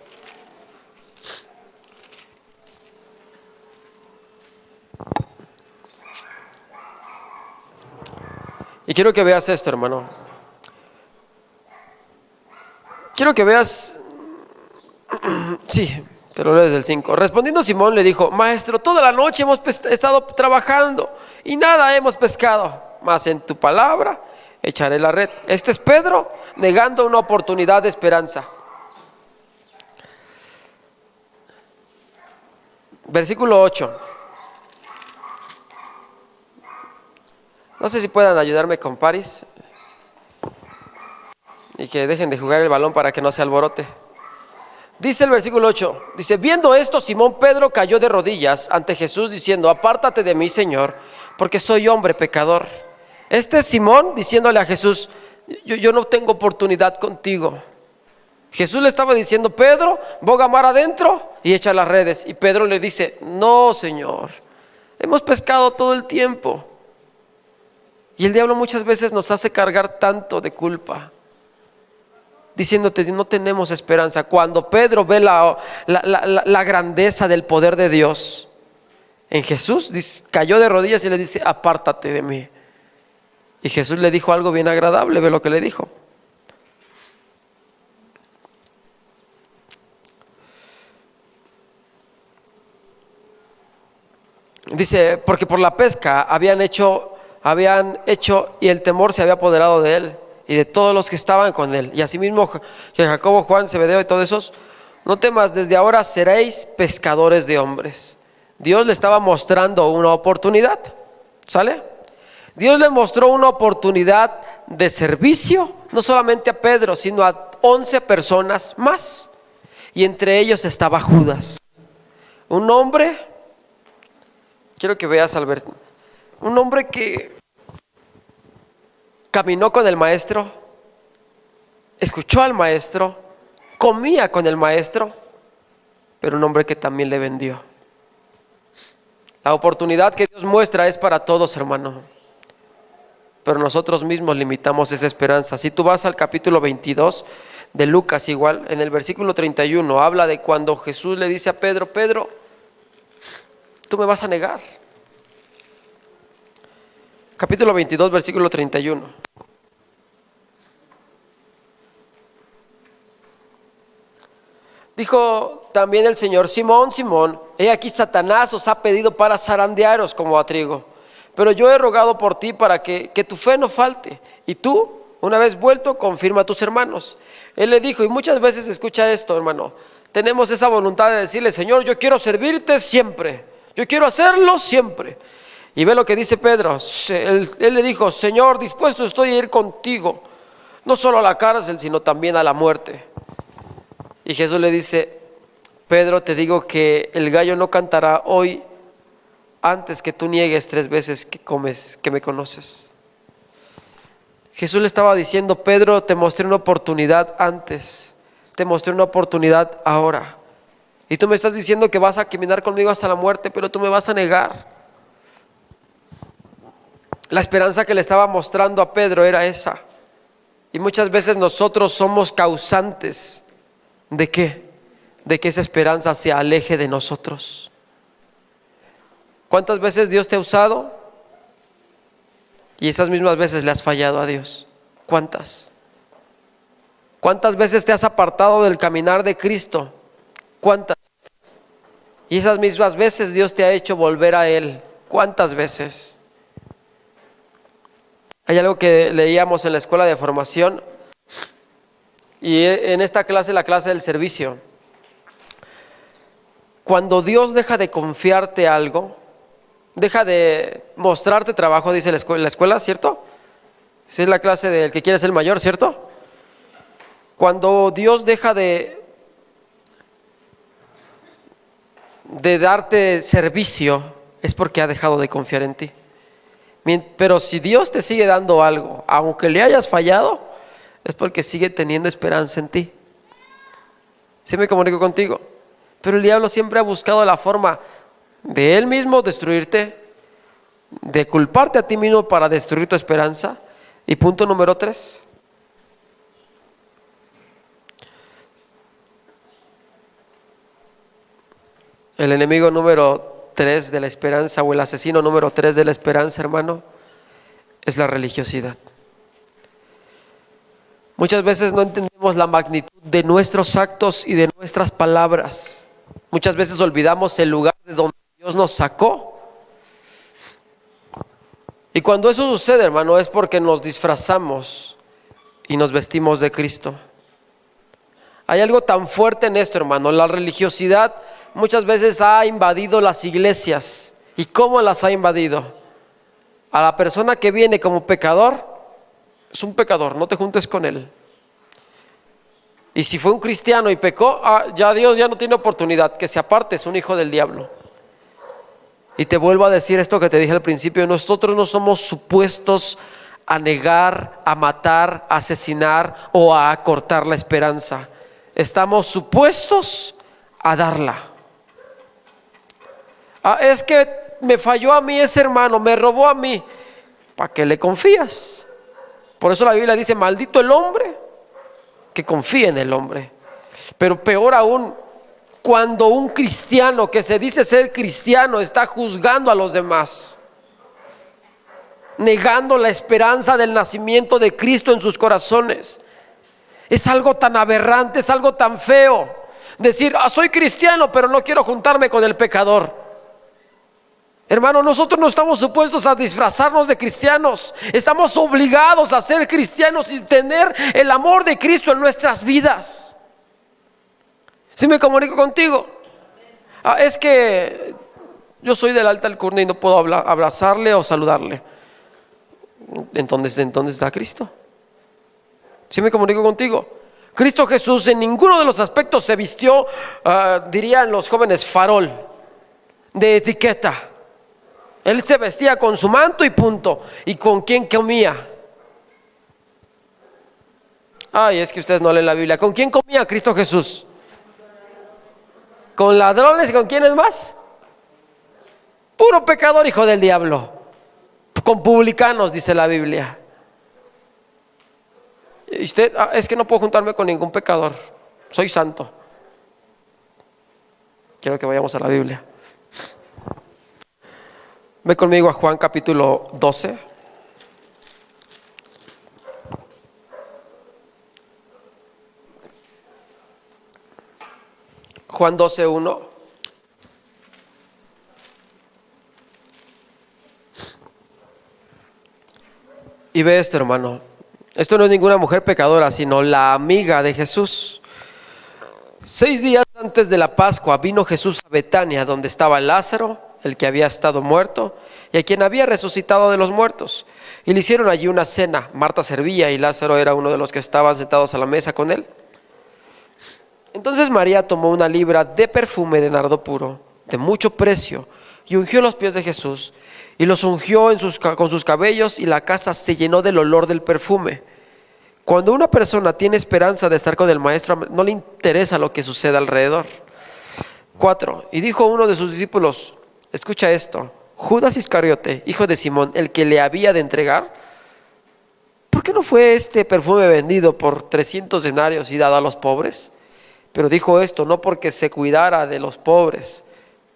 Speaker 1: Y quiero que veas esto, hermano. Quiero que veas. Sí, te lo leo desde el 5. Respondiendo Simón le dijo: maestro, toda la noche hemos estado trabajando y nada hemos pescado, mas en tu palabra echaré la red. Este es Pedro negando una oportunidad de esperanza. Versículo 8. No sé si puedan ayudarme con Paris y que dejen de jugar el balón para que no se alborote. Dice el versículo 8, dice: viendo esto, Simón Pedro cayó de rodillas ante Jesús diciendo: apártate de mí, Señor, porque soy hombre pecador. Este es Simón diciéndole a Jesús: yo no tengo oportunidad contigo. Jesús le estaba diciendo: Pedro, boga mar adentro y echa las redes. Y Pedro le dice: no, Señor, hemos pescado todo el tiempo. Y el diablo muchas veces nos hace cargar tanto de culpa, diciéndote: no tenemos esperanza. Cuando Pedro ve la grandeza del poder de Dios en Jesús, cayó de rodillas y le dice: apártate de mí. Y Jesús le dijo algo bien agradable. Ve lo que le dijo. Dice: porque por la pesca habían hecho y el temor se había apoderado de él y de todos los que estaban con él. Y asimismo que Jacobo, Juan, Zebedeo y todos esos: no temas, desde ahora seréis pescadores de hombres. Dios le estaba mostrando una oportunidad. ¿Sale? Dios le mostró una oportunidad de servicio, no solamente a Pedro, sino a 11 personas más. Y entre ellos estaba Judas, un hombre, quiero que veas, Alberto, un hombre que caminó con el maestro, escuchó al maestro, comía con el maestro, pero un hombre que también le vendió. La oportunidad que Dios muestra es para todos, hermano, pero nosotros mismos limitamos esa esperanza. Si tú vas al capítulo 22 de Lucas, igual en el versículo 31 habla de cuando Jesús le dice a Pedro: Pedro, tú me vas a negar. Capítulo 22, versículo 31. Dijo también el Señor: Simón, Simón, he aquí Satanás os ha pedido para zarandearos como a trigo, pero yo he rogado por ti para que tu fe no falte, y tú, una vez vuelto, confirma a tus hermanos. Él le dijo, y muchas veces escucha esto, hermano, tenemos esa voluntad de decirle: Señor, yo quiero servirte siempre, yo quiero hacerlo siempre. Y ve lo que dice Pedro. Él le dijo: Señor, dispuesto estoy a ir contigo, no solo a la cárcel, sino también a la muerte. Y Jesús le dice: Pedro, te digo que el gallo no cantará hoy antes que tú niegues 3 veces que me conoces. Jesús le estaba diciendo: Pedro, te mostré una oportunidad antes, te mostré una oportunidad ahora, y tú me estás diciendo que vas a caminar conmigo hasta la muerte, pero tú me vas a negar. La esperanza que le estaba mostrando a Pedro era esa. Y muchas veces nosotros somos causantes ¿de qué? De que esa esperanza se aleje de nosotros. ¿Cuántas veces Dios te ha usado y esas mismas veces le has fallado a Dios? ¿Cuántas? ¿Cuántas veces te has apartado del caminar de Cristo? ¿Cuántas? Y esas mismas veces Dios te ha hecho volver a Él. ¿Cuántas veces? Hay algo que leíamos en la escuela de formación, y en esta clase, la clase del servicio. Cuando Dios deja de confiarte algo, deja de mostrarte trabajo, dice la escuela, ¿cierto? Esa es la clase del que quiere ser el mayor, ¿cierto? Cuando Dios deja de darte servicio, es porque ha dejado de confiar en ti. Pero si Dios te sigue dando algo, aunque le hayas fallado, es porque sigue teniendo esperanza en ti. Sí me comunico contigo. Pero el diablo siempre ha buscado la forma de él mismo destruirte, de culparte a ti mismo para destruir tu esperanza. Y punto número 3. El enemigo número 3 de la esperanza, o el asesino número 3 de la esperanza, hermano, es la religiosidad. Muchas veces no entendemos la magnitud de nuestros actos y de nuestras palabras. Muchas veces olvidamos el lugar de donde Dios nos sacó. Y cuando eso sucede, hermano, es porque nos disfrazamos y nos vestimos de Cristo. Hay algo tan fuerte en esto, hermano. La religiosidad muchas veces ha invadido las iglesias. ¿Y cómo las ha invadido? A la persona que viene como pecador, es un pecador, no te juntes con él. Y si fue un cristiano y pecó, ya Dios ya no tiene oportunidad, que se aparte, es un hijo del diablo. Y te vuelvo a decir esto que te dije al principio: nosotros no somos supuestos a negar, a matar, a asesinar o a cortar la esperanza. Estamos supuestos a darla. Es que me falló a mí ese hermano, me robó a mí. ¿Para qué le confías? Por eso la Biblia dice: maldito el hombre que confía en el hombre. Pero peor aún, cuando un cristiano que se dice ser cristiano está juzgando a los demás, negando la esperanza del nacimiento de Cristo en sus corazones. Es algo tan aberrante, es algo tan feo. Decir: soy cristiano, pero no quiero juntarme con el pecador. Hermano, nosotros no estamos supuestos a disfrazarnos de cristianos. Estamos obligados a ser cristianos y tener el amor de Cristo en nuestras vidas. ¿Sí me comunico contigo? Es que yo soy del alta alcurnia y no puedo abrazarle o saludarle. Entonces está Cristo. ¿Sí me comunico contigo? Cristo Jesús en ninguno de los aspectos se vistió, dirían los jóvenes, farol, de etiqueta. Él se vestía con su manto y punto. ¿Y con quién comía? Es que ustedes no leen la Biblia. ¿Con quién comía Cristo Jesús? ¿Con ladrones y con quiénes más? Puro pecador, hijo del diablo. Con publicanos, dice la Biblia. Y usted: es que no puedo juntarme con ningún pecador, soy santo. Quiero que vayamos a la Biblia. Ve conmigo a Juan capítulo 12. Juan 12:1. Y ve esto, hermano. Esto no es ninguna mujer pecadora, sino la amiga de Jesús. 6 días antes de la Pascua vino Jesús a Betania, donde estaba Lázaro, el que había estado muerto, y a quien había resucitado de los muertos. Y le hicieron allí una cena. Marta servía y Lázaro era uno de los que estaban sentados a la mesa con él. Entonces María tomó una libra de perfume de nardo puro, de mucho precio, y ungió los pies de Jesús, y los ungió con sus cabellos, y la casa se llenó del olor del perfume. Cuando una persona tiene esperanza de estar con el maestro, no le interesa lo que suceda alrededor. 4. Y dijo uno de sus discípulos: escucha esto, Judas Iscariote, hijo de Simón, el que le había de entregar, ¿por qué no fue este perfume vendido por 300 denarios y dado a los pobres? Pero dijo esto no porque se cuidara de los pobres,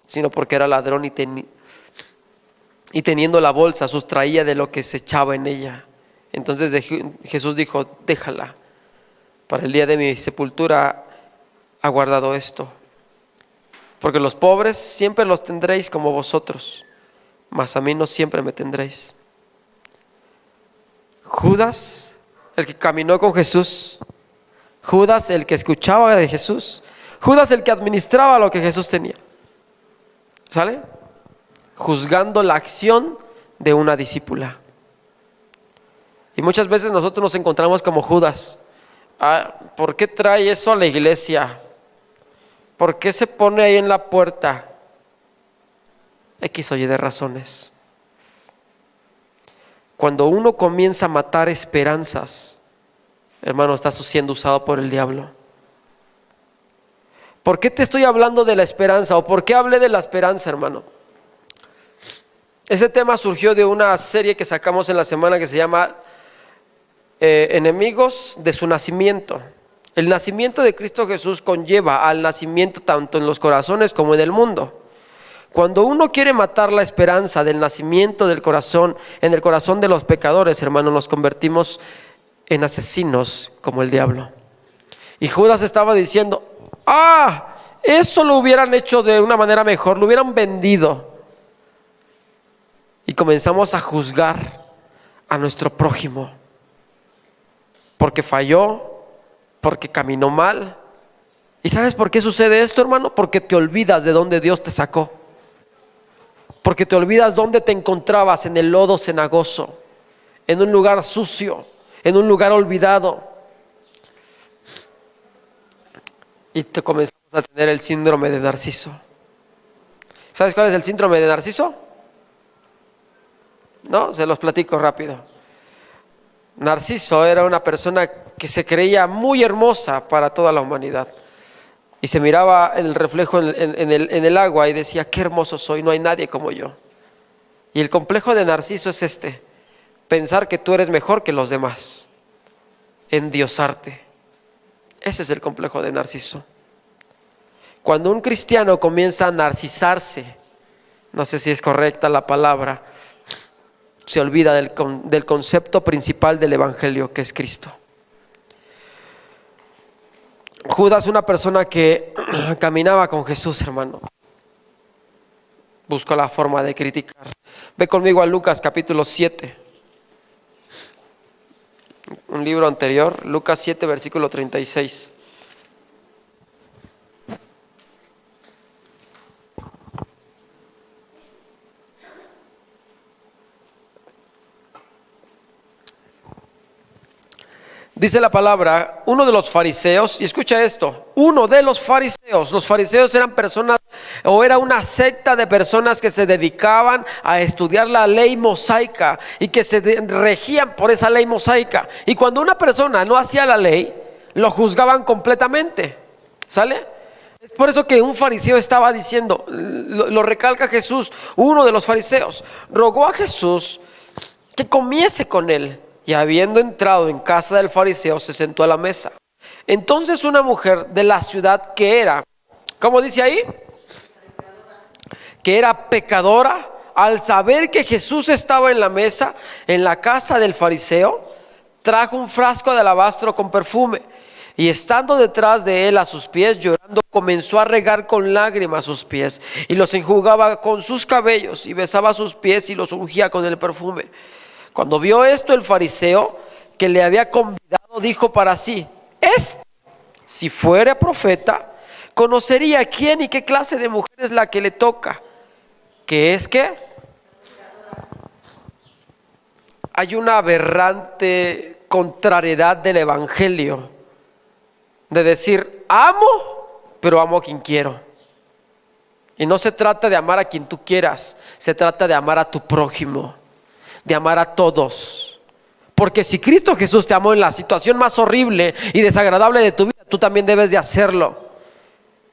Speaker 1: sino porque era ladrón y teniendo la bolsa sustraía de lo que se echaba en ella. Entonces Jesús dijo: déjala, para el día de mi sepultura ha guardado esto. Porque los pobres siempre los tendréis como vosotros, mas a mí no siempre me tendréis. Judas, el que caminó con Jesús, Judas, el que escuchaba de Jesús, Judas, el que administraba lo que Jesús tenía, ¿sale? Juzgando la acción de una discípula. Y muchas veces nosotros nos encontramos como Judas. ¿Por qué trae eso a la iglesia? ¿Por qué se pone ahí en la puerta? X o Y de razones. Cuando uno comienza a matar esperanzas, hermano, estás siendo usado por el diablo. ¿Por qué te estoy hablando de la esperanza? ¿O por qué hablé de la esperanza, hermano? Ese tema surgió de una serie que sacamos en la semana que se llama Enemigos de su nacimiento. El nacimiento de Cristo Jesús conlleva al nacimiento tanto en los corazones como en el mundo. Cuando uno quiere matar la esperanza del nacimiento del corazón, en el corazón de los pecadores, hermano, nos convertimos en asesinos como el diablo. Y Judas estaba diciendo: eso lo hubieran hecho de una manera mejor, lo hubieran vendido. Y comenzamos a juzgar a nuestro prójimo porque falló, porque caminó mal, ¿Y sabes por qué sucede esto, hermano? Porque te olvidas de dónde Dios te sacó. Porque te olvidas dónde te encontrabas, en el lodo cenagoso, en un lugar sucio, en un lugar olvidado. Y te comenzamos a tener el síndrome de Narciso. ¿Sabes cuál es el síndrome de Narciso? No, se los platico rápido. Narciso era una persona que se creía muy hermosa para toda la humanidad. Y se miraba el reflejo en el agua y decía: qué hermoso soy, no hay nadie como yo. Y el complejo de Narciso es pensar que tú eres mejor que los demás, endiosarte. Ese es el complejo de Narciso. Cuando un cristiano comienza a narcisarse, no sé si es correcta la palabra, se olvida del concepto principal del evangelio, que es Cristo. Judas, una persona que caminaba con Jesús, hermano, buscó la forma de criticar. Ve conmigo a Lucas capítulo 7, un libro anterior, Lucas 7 versículo 36. Dice la palabra, uno de los fariseos, y escucha esto, uno de los fariseos eran personas, o era una secta de personas que se dedicaban a estudiar la ley mosaica y que se regían por esa ley mosaica. Y cuando una persona no hacía la ley, lo juzgaban completamente. ¿Sale? Es por eso que un fariseo estaba diciendo, lo recalca Jesús, uno de los fariseos rogó a Jesús que comiese con él. Y habiendo entrado en casa del fariseo, se sentó a la mesa. Entonces una mujer de la ciudad que era, ¿cómo dice ahí? Que era pecadora, al saber que Jesús estaba en la mesa, en la casa del fariseo, trajo un frasco de alabastro con perfume. Y estando detrás de él a sus pies, llorando, comenzó a regar con lágrimas sus pies, y los enjugaba con sus cabellos, y besaba sus pies y los ungía con el perfume. Cuando vio esto, el fariseo que le había convidado dijo para sí: si fuera profeta, conocería quién y qué clase de mujer es la que le toca. ¿Qué es qué? Hay una aberrante contrariedad del evangelio, de decir amo, pero amo a quien quiero. Y no se trata de amar a quien tú quieras, se trata de amar a tu prójimo, de amar a todos. Porque si Cristo Jesús te amó en la situación más horrible y desagradable de tu vida, tú también debes de hacerlo.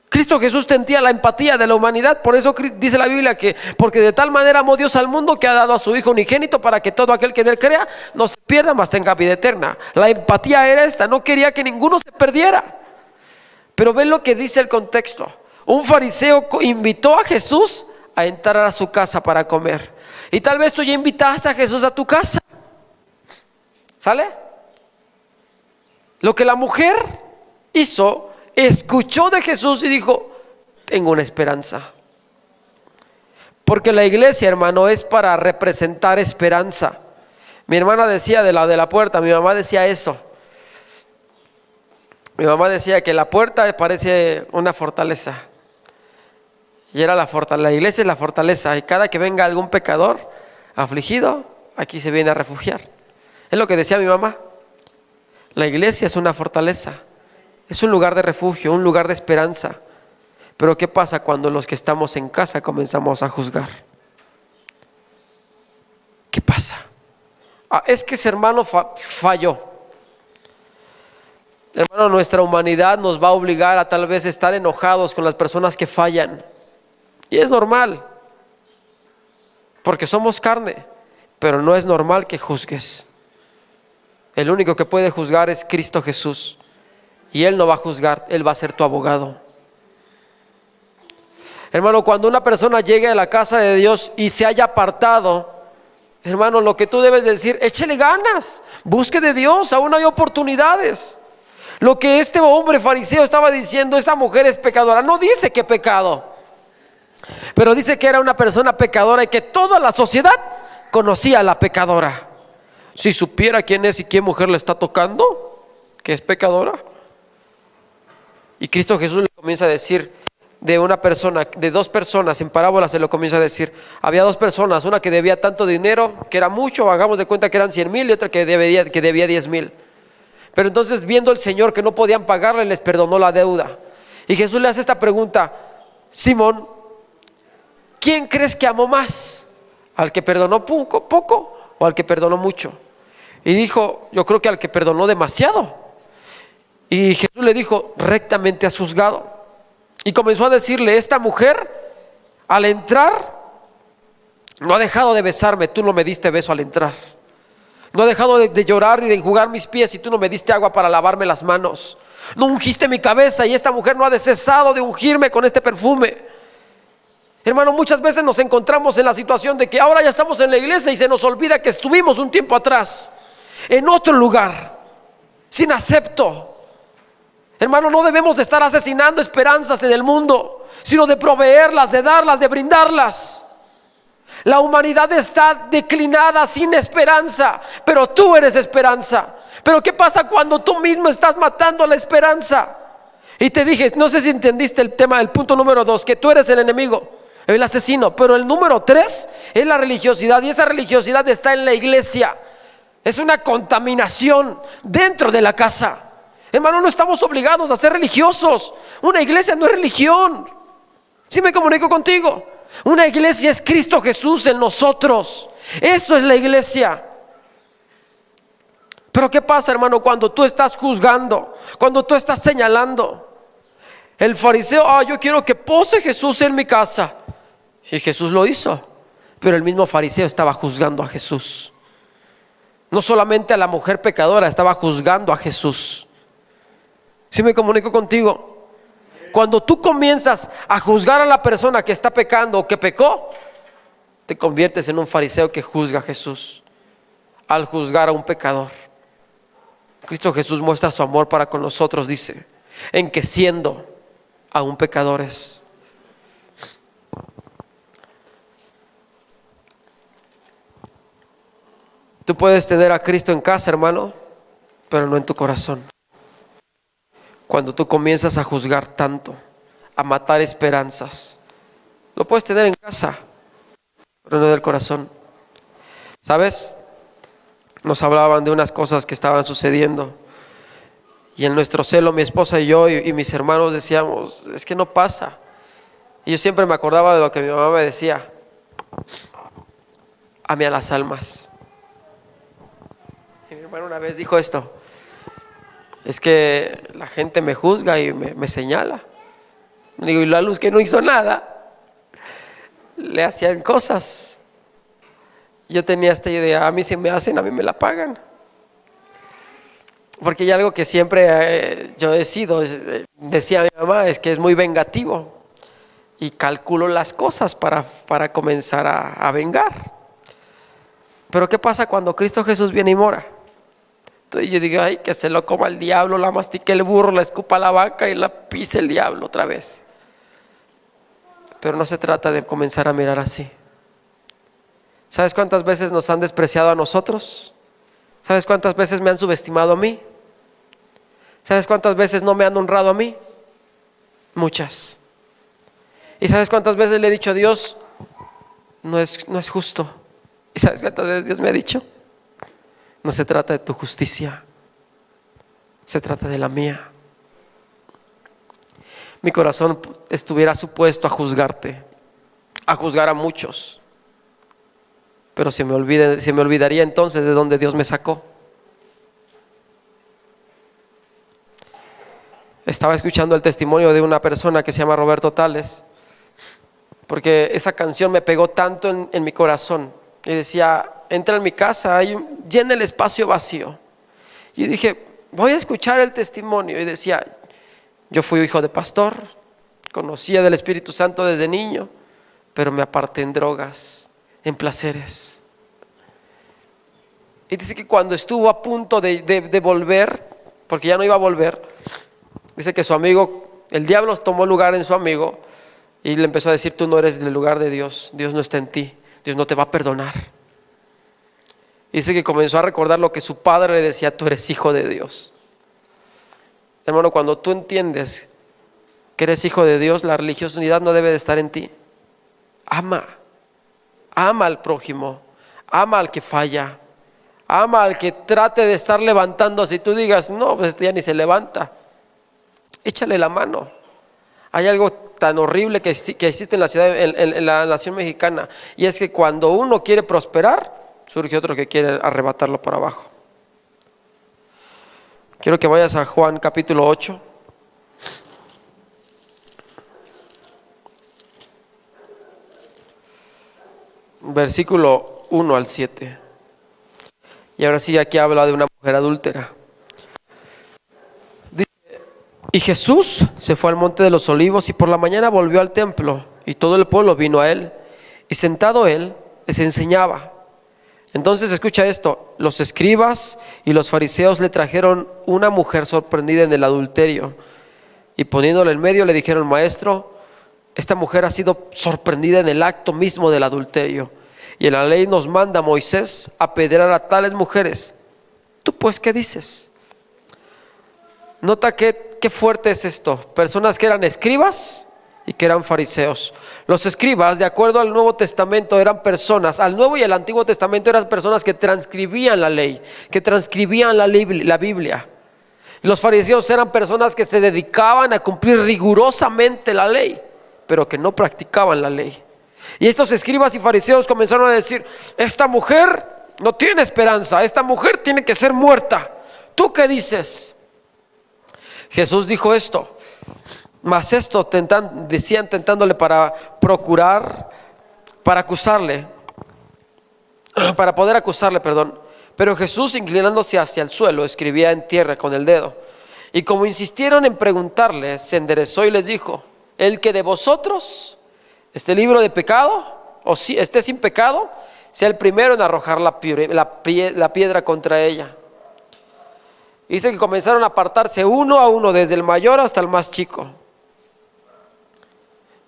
Speaker 1: Cristo Jesús sentía la empatía de la humanidad. Por eso dice la Biblia que porque de tal manera amó Dios al mundo, que ha dado a su Hijo unigénito, para que todo aquel que en él crea no se pierda, mas tenga vida eterna. La empatía era esta, no quería que ninguno se perdiera. Pero ven lo que dice el contexto. Un fariseo invitó a Jesús a entrar a su casa para comer. Y tal vez tú ya invitaste a Jesús a tu casa. ¿Sale? Lo que la mujer hizo, escuchó de Jesús y dijo: tengo una esperanza. Porque la iglesia, hermano, es para representar esperanza. Mi hermana decía de la puerta, mi mamá decía eso. Mi mamá decía que la puerta parece una fortaleza. Y era la iglesia es la fortaleza. Y cada que venga algún pecador afligido, aquí se viene a refugiar. Es lo que decía mi mamá. La iglesia es una fortaleza, es un lugar de refugio, un lugar de esperanza. Pero ¿qué pasa cuando los que estamos en casa comenzamos a juzgar? ¿Qué pasa? Es que ese hermano falló. Hermano, nuestra humanidad nos va a obligar a tal vez estar enojados con las personas que fallan. Y es normal, porque somos carne, pero no es normal que juzgues. El único que puede juzgar es Cristo Jesús, y Él no va a juzgar, Él va a ser tu abogado. Hermano, cuando una persona llegue a la casa de Dios y se haya apartado, hermano, lo que tú debes decir: échele ganas, busque de Dios, aún hay oportunidades. Lo que este hombre fariseo estaba diciendo, esa mujer es pecadora, no dice que pecado, pero dice que era una persona pecadora y que toda la sociedad conocía a la pecadora. Si supiera quién es y qué mujer le está tocando, que es pecadora. Y Cristo Jesús le comienza a decir de una persona, de dos personas, en parábola se lo comienza a decir. Había dos personas, una que debía tanto dinero, que era mucho, hagamos de cuenta que eran 100,000, y otra que debía 10,000. Pero entonces, viendo el Señor que no podían pagarle, les perdonó la deuda. Y Jesús le hace esta pregunta: Simón, ¿quién crees que amó más? ¿Al que perdonó poco o al que perdonó mucho? Y dijo: yo creo que al que perdonó demasiado. Y Jesús le dijo: rectamente has juzgado. Y comenzó a decirle: esta mujer, al entrar, no ha dejado de besarme, tú no me diste beso al entrar. No ha dejado de llorar ni de enjugar mis pies, y tú no me diste agua para lavarme las manos. No ungiste mi cabeza, y esta mujer no ha cesado de ungirme con este perfume. Hermano, muchas veces nos encontramos en la situación de que ahora ya estamos en la iglesia y se nos olvida que estuvimos un tiempo atrás en otro lugar, sin acepto. Hermano, no debemos de estar asesinando esperanzas en el mundo, sino de proveerlas, de darlas, de brindarlas. La humanidad está declinada, sin esperanza, pero tú eres esperanza. Pero ¿qué pasa cuando tú mismo estás matando la esperanza? Y te dije, no sé si entendiste el tema del punto número 2, que tú eres el enemigo, el asesino. Pero el número 3 es la religiosidad, y esa religiosidad está en la iglesia. Es una contaminación dentro de la casa. Hermano, no estamos obligados a ser religiosos. Una iglesia no es religión. ¿Sí me comunico contigo? Una iglesia es Cristo Jesús en nosotros. Eso es la iglesia. Pero ¿qué pasa, hermano, cuando tú estás juzgando, cuando tú estás señalando? El fariseo: yo quiero que pose Jesús en mi casa. Y Jesús lo hizo, pero el mismo fariseo estaba juzgando a Jesús. No solamente a la mujer pecadora, estaba juzgando a Jesús. ¿Sí me comunico contigo? Cuando tú comienzas a juzgar a la persona que está pecando o que pecó, te conviertes en un fariseo que juzga a Jesús al juzgar a un pecador. Cristo Jesús muestra su amor para con nosotros, dice, en que siendo aún pecadores. Tú puedes tener a Cristo en casa, hermano, pero no en tu corazón. Cuando tú comienzas a juzgar tanto, a matar esperanzas, lo puedes tener en casa, pero no en el corazón. ¿Sabes? Nos hablaban de unas cosas que estaban sucediendo, y en nuestro celo, mi esposa y yo y mis hermanos decíamos: es que no pasa. Y yo siempre me acordaba de lo que mi mamá me decía: ame a las almas. Y mi hermano una vez dijo esto: es que la gente me juzga y me señala. Digo: y la luz que no hizo nada, le hacían cosas. Yo tenía esta idea: a mí se me hacen, a mí me la pagan. Porque hay algo que siempre yo he sido, decía mi mamá, es que es muy vengativo y calculo las cosas para comenzar a vengar. Pero ¿qué pasa cuando Cristo Jesús viene y mora? Entonces yo digo: ay, que se lo coma el diablo, la mastique el burro, la escupa la vaca y la pise el diablo otra vez. Pero no se trata de comenzar a mirar así. ¿Sabes cuántas veces nos han despreciado a nosotros? ¿Sabes cuántas veces me han subestimado a mí? ¿Sabes cuántas veces no me han honrado a mí? Muchas. ¿Y sabes cuántas veces le he dicho a Dios: no es justo? ¿Y sabes cuántas veces Dios me ha dicho: no se trata de tu justicia, se trata de la mía? Mi corazón estuviera supuesto a juzgarte, a juzgar a muchos, pero se me olvidaría entonces de dónde Dios me sacó. Estaba escuchando el testimonio de una persona que se llama Roberto Tales, porque esa canción me pegó tanto en mi corazón. Y decía: entra en mi casa, llena el espacio vacío. Y dije: voy a escuchar el testimonio. Y decía: yo fui hijo de pastor, conocía del Espíritu Santo desde niño, pero me aparté en drogas, en placeres. Y dice que cuando estuvo a punto de volver, porque ya no iba a volver, dice que su amigo, el diablo tomó lugar en su amigo y le empezó a decir: tú no eres del lugar de Dios, Dios no está en ti, Dios no te va a perdonar. Y dice que comenzó a recordar lo que su padre le decía: tú eres hijo de Dios. Hermano, cuando tú entiendes que eres hijo de Dios, la religiosidad no debe de estar en ti. Ama al prójimo, ama al que falla, ama al que trate de estar levantándose y tú digas, no, pues este ya ni se levanta. Échale la mano. Hay algo tan horrible que existe en la ciudad, en la nación mexicana, y es que cuando uno quiere prosperar, surge otro que quiere arrebatarlo para abajo. Quiero que vayas a Juan capítulo 8. Versículo 1 al 7. Y ahora sí, aquí habla de una mujer adúltera. Dice: y Jesús se fue al monte de los olivos y por la mañana volvió al templo, y todo el pueblo vino a él, y sentado él les enseñaba. Entonces escucha esto: los escribas y los fariseos le trajeron una mujer sorprendida en el adulterio, y poniéndola en medio le dijeron: maestro, esta mujer ha sido sorprendida en el acto mismo del adulterio, y en la ley nos manda Moisés apedrear a tales mujeres. ¿Tú pues qué dices? Nota qué fuerte es esto. Personas que eran escribas y que eran fariseos. Los escribas, de acuerdo al Nuevo Testamento, eran personas, al Nuevo y al Antiguo Testamento, eran personas que transcribían la ley, que transcribían la Biblia. Y los fariseos eran personas que se dedicaban a cumplir rigurosamente la ley, pero que no practicaban la ley. Y estos escribas y fariseos comenzaron a decir: esta mujer no tiene esperanza, esta mujer tiene que ser muerta. ¿Tú qué dices? Jesús dijo esto, mas esto decían tentándole para procurar, para acusarle, para poder acusarle, perdón. Pero Jesús, inclinándose hacia el suelo, escribía en tierra con el dedo. Y como insistieron en preguntarle, se enderezó y les dijo: el que de vosotros esté libre de pecado, o si esté sin pecado, sea el primero en arrojar la piedra contra ella. Dice que comenzaron a apartarse uno a uno, desde el mayor hasta el más chico.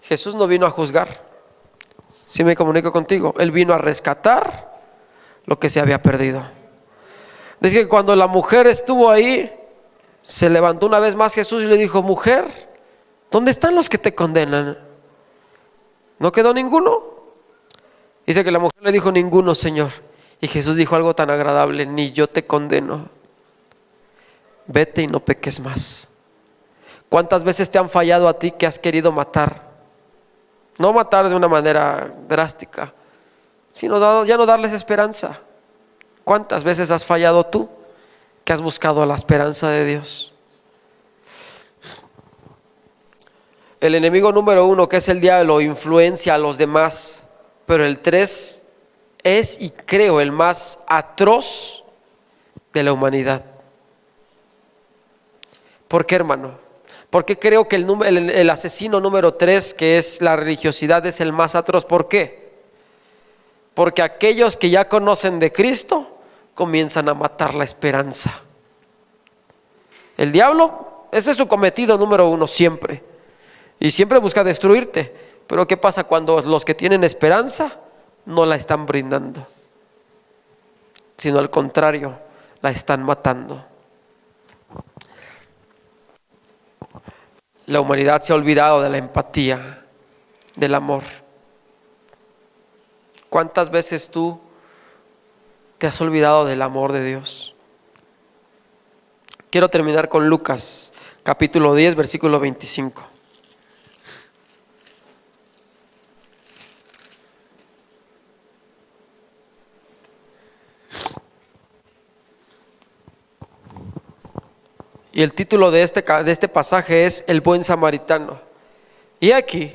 Speaker 1: Jesús no vino a juzgar. Si me comunico contigo, Él vino a rescatar lo que se había perdido. Dice que cuando la mujer estuvo ahí, se levantó una vez más Jesús y le dijo: mujer, ¿dónde están los que te condenan? ¿No quedó ninguno? Dice que la mujer le dijo: ninguno, Señor. Y Jesús dijo algo tan agradable: ni yo te condeno. Vete y no peques más. ¿Cuántas veces te han fallado a ti que has querido matar? No matar de una manera drástica, sino ya no darles esperanza. ¿Cuántas veces has fallado tú que has buscado la esperanza de Dios? El enemigo número 1, que es el diablo, influencia a los demás, pero el 3 es, y creo, el más atroz de la humanidad. ¿Por qué, hermano? Porque creo que el asesino número 3, que es la religiosidad, es el más atroz. ¿Por qué? Porque aquellos que ya conocen de Cristo comienzan a matar la esperanza. El diablo, ese es su cometido número 1 siempre, y siempre busca destruirte. Pero ¿qué pasa cuando los que tienen esperanza no la están brindando, sino al contrario, la están matando? La humanidad se ha olvidado de la empatía, del amor. ¿Cuántas veces tú te has olvidado del amor de Dios? Quiero terminar con Lucas capítulo 10, versículo 25. Y el título de este pasaje es El buen samaritano. Y aquí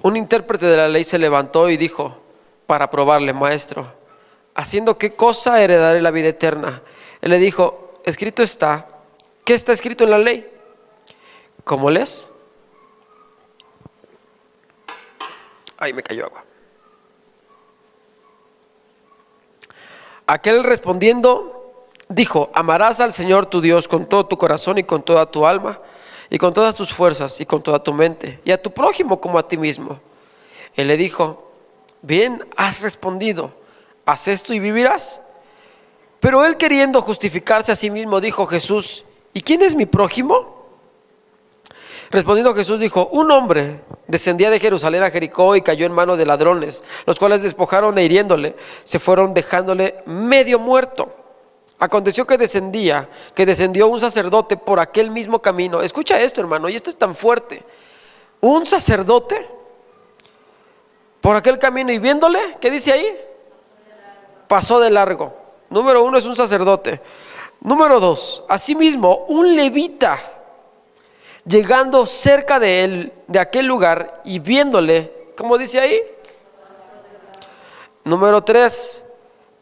Speaker 1: un intérprete de la ley se levantó y dijo, para probarle: maestro, ¿haciendo qué cosa heredaré la vida eterna? Él le dijo: escrito está. ¿Qué está escrito en la ley? ¿Cómo lees? Ahí me cayó agua. Aquel respondiendo dijo: amarás al Señor tu Dios con todo tu corazón y con toda tu alma y con todas tus fuerzas y con toda tu mente, y a tu prójimo como a ti mismo. Él le dijo: bien has respondido, haz esto y vivirás. Pero él, queriendo justificarse a sí mismo, dijo: Jesús, ¿y quién es mi prójimo? Respondiendo Jesús dijo: un hombre descendía de Jerusalén a Jericó y cayó en manos de ladrones, los cuales despojaron e hiriéndole, se fueron dejándole medio muerto. Aconteció que descendió un sacerdote por aquel mismo camino. Escucha esto, hermano, y esto es tan fuerte. Un sacerdote por aquel camino, y viéndole, ¿qué dice ahí? Pasó de largo. Número 1 es un sacerdote. Número 2, asimismo un levita, llegando cerca de él, de aquel lugar, y viéndole, ¿cómo dice ahí? Número 3,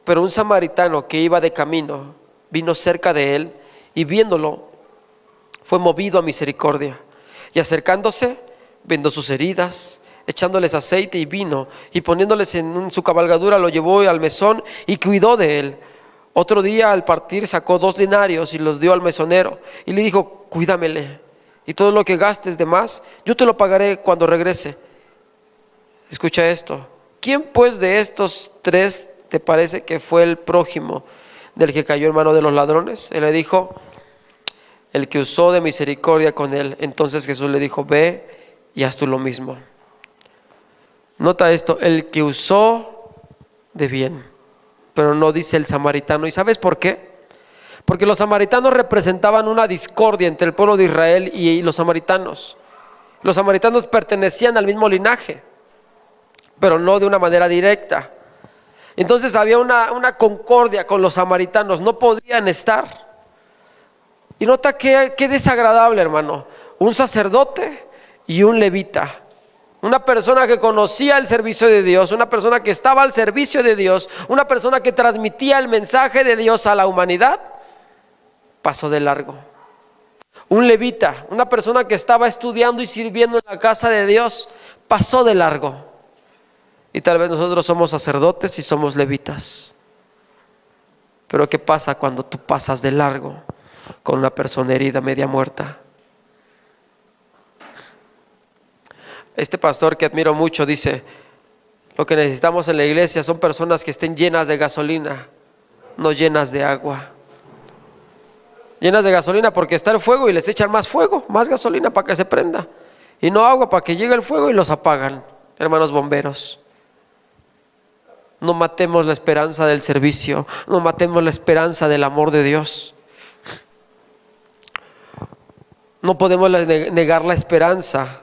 Speaker 1: pero un samaritano que iba de camino vino cerca de él, y viéndolo fue movido a misericordia, y acercándose vendó sus heridas, echándoles aceite y vino, y poniéndoles en su cabalgadura lo llevó al mesón y cuidó de él. Otro día al partir sacó 2 denarios y los dio al mesonero, y le dijo: cuídamele, y todo lo que gastes de más yo te lo pagaré cuando regrese. Escucha esto: ¿quién pues de estos 3 te parece que fue el prójimo del que cayó en mano de los ladrones? Él le dijo: el que usó de misericordia con él. Entonces Jesús le dijo: ve y haz tú lo mismo. Nota esto: el que usó de bien, pero no dice el samaritano. ¿Y sabes por qué? Porque los samaritanos representaban una discordia entre el pueblo de Israel y los samaritanos. Los samaritanos pertenecían al mismo linaje, pero no de una manera directa. Entonces había una concordia con los samaritanos, no podían estar. Y nota qué desagradable, hermano: un sacerdote y un levita, una persona que conocía el servicio de Dios, una persona que estaba al servicio de Dios, una persona que transmitía el mensaje de Dios a la humanidad, pasó de largo. Un levita, una persona que estaba estudiando y sirviendo en la casa de Dios, pasó de largo. Y tal vez nosotros somos sacerdotes y somos levitas. Pero ¿qué pasa cuando tú pasas de largo con una persona herida, media muerta? Este pastor que admiro mucho dice: lo que necesitamos en la iglesia son personas que estén llenas de gasolina, no llenas de agua. Llenas de gasolina porque está el fuego y les echan más fuego, más gasolina para que se prenda, y no agua para que llegue el fuego y los apagan. Hermanos bomberos, no matemos la esperanza del servicio, no matemos la esperanza del amor de Dios. No podemos negar la esperanza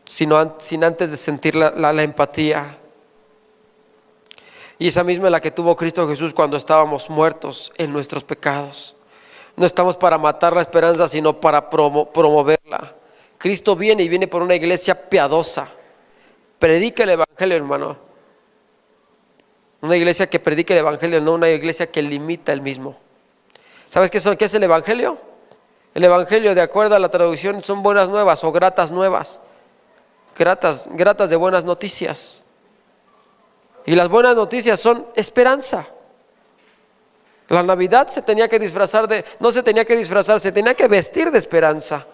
Speaker 1: sin antes de sentir la empatía. Y esa misma es la que tuvo Cristo Jesús cuando estábamos muertos en nuestros pecados. No estamos para matar la esperanza, sino para promoverla. Cristo viene y viene por una iglesia piadosa. Predica el evangelio, hermano. Una iglesia que predica el evangelio, no una iglesia que limita el mismo. ¿Sabes qué es el evangelio? El evangelio, de acuerdo a la traducción, son buenas nuevas o gratas nuevas. Gratas de buenas noticias. Y las buenas noticias son esperanza. La Navidad no se tenía que disfrazar, se tenía que vestir de esperanza.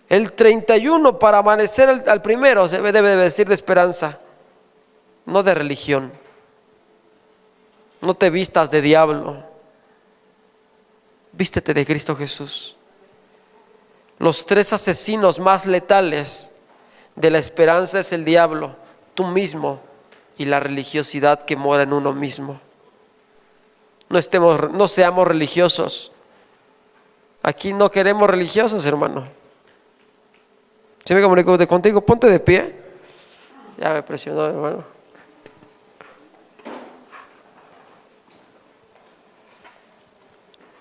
Speaker 1: El 31 para amanecer al primero se debe de vestir de esperanza, no de religión. No te vistas de diablo, vístete de Cristo Jesús. Los 3 asesinos más letales de la esperanza es el diablo, tú mismo y la religiosidad que mora en uno mismo. No seamos religiosos. Aquí no queremos religiosos, hermano. Si me comunico contigo, ponte de pie. Ya me presionó, hermano.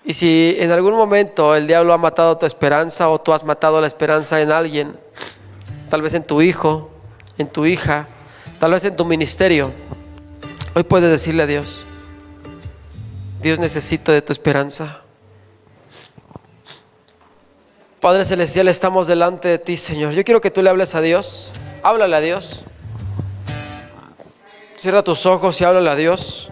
Speaker 1: Y si en algún momento el diablo ha matado tu esperanza, o tú has matado la esperanza en alguien, tal vez en tu hijo, en tu hija, tal vez en tu ministerio, hoy puedes decirle a Dios: Dios, necesito de tu esperanza. Padre Celestial, estamos delante de ti, Señor. Yo quiero que tú le hables a Dios. Háblale a Dios. Cierra tus ojos y háblale a Dios.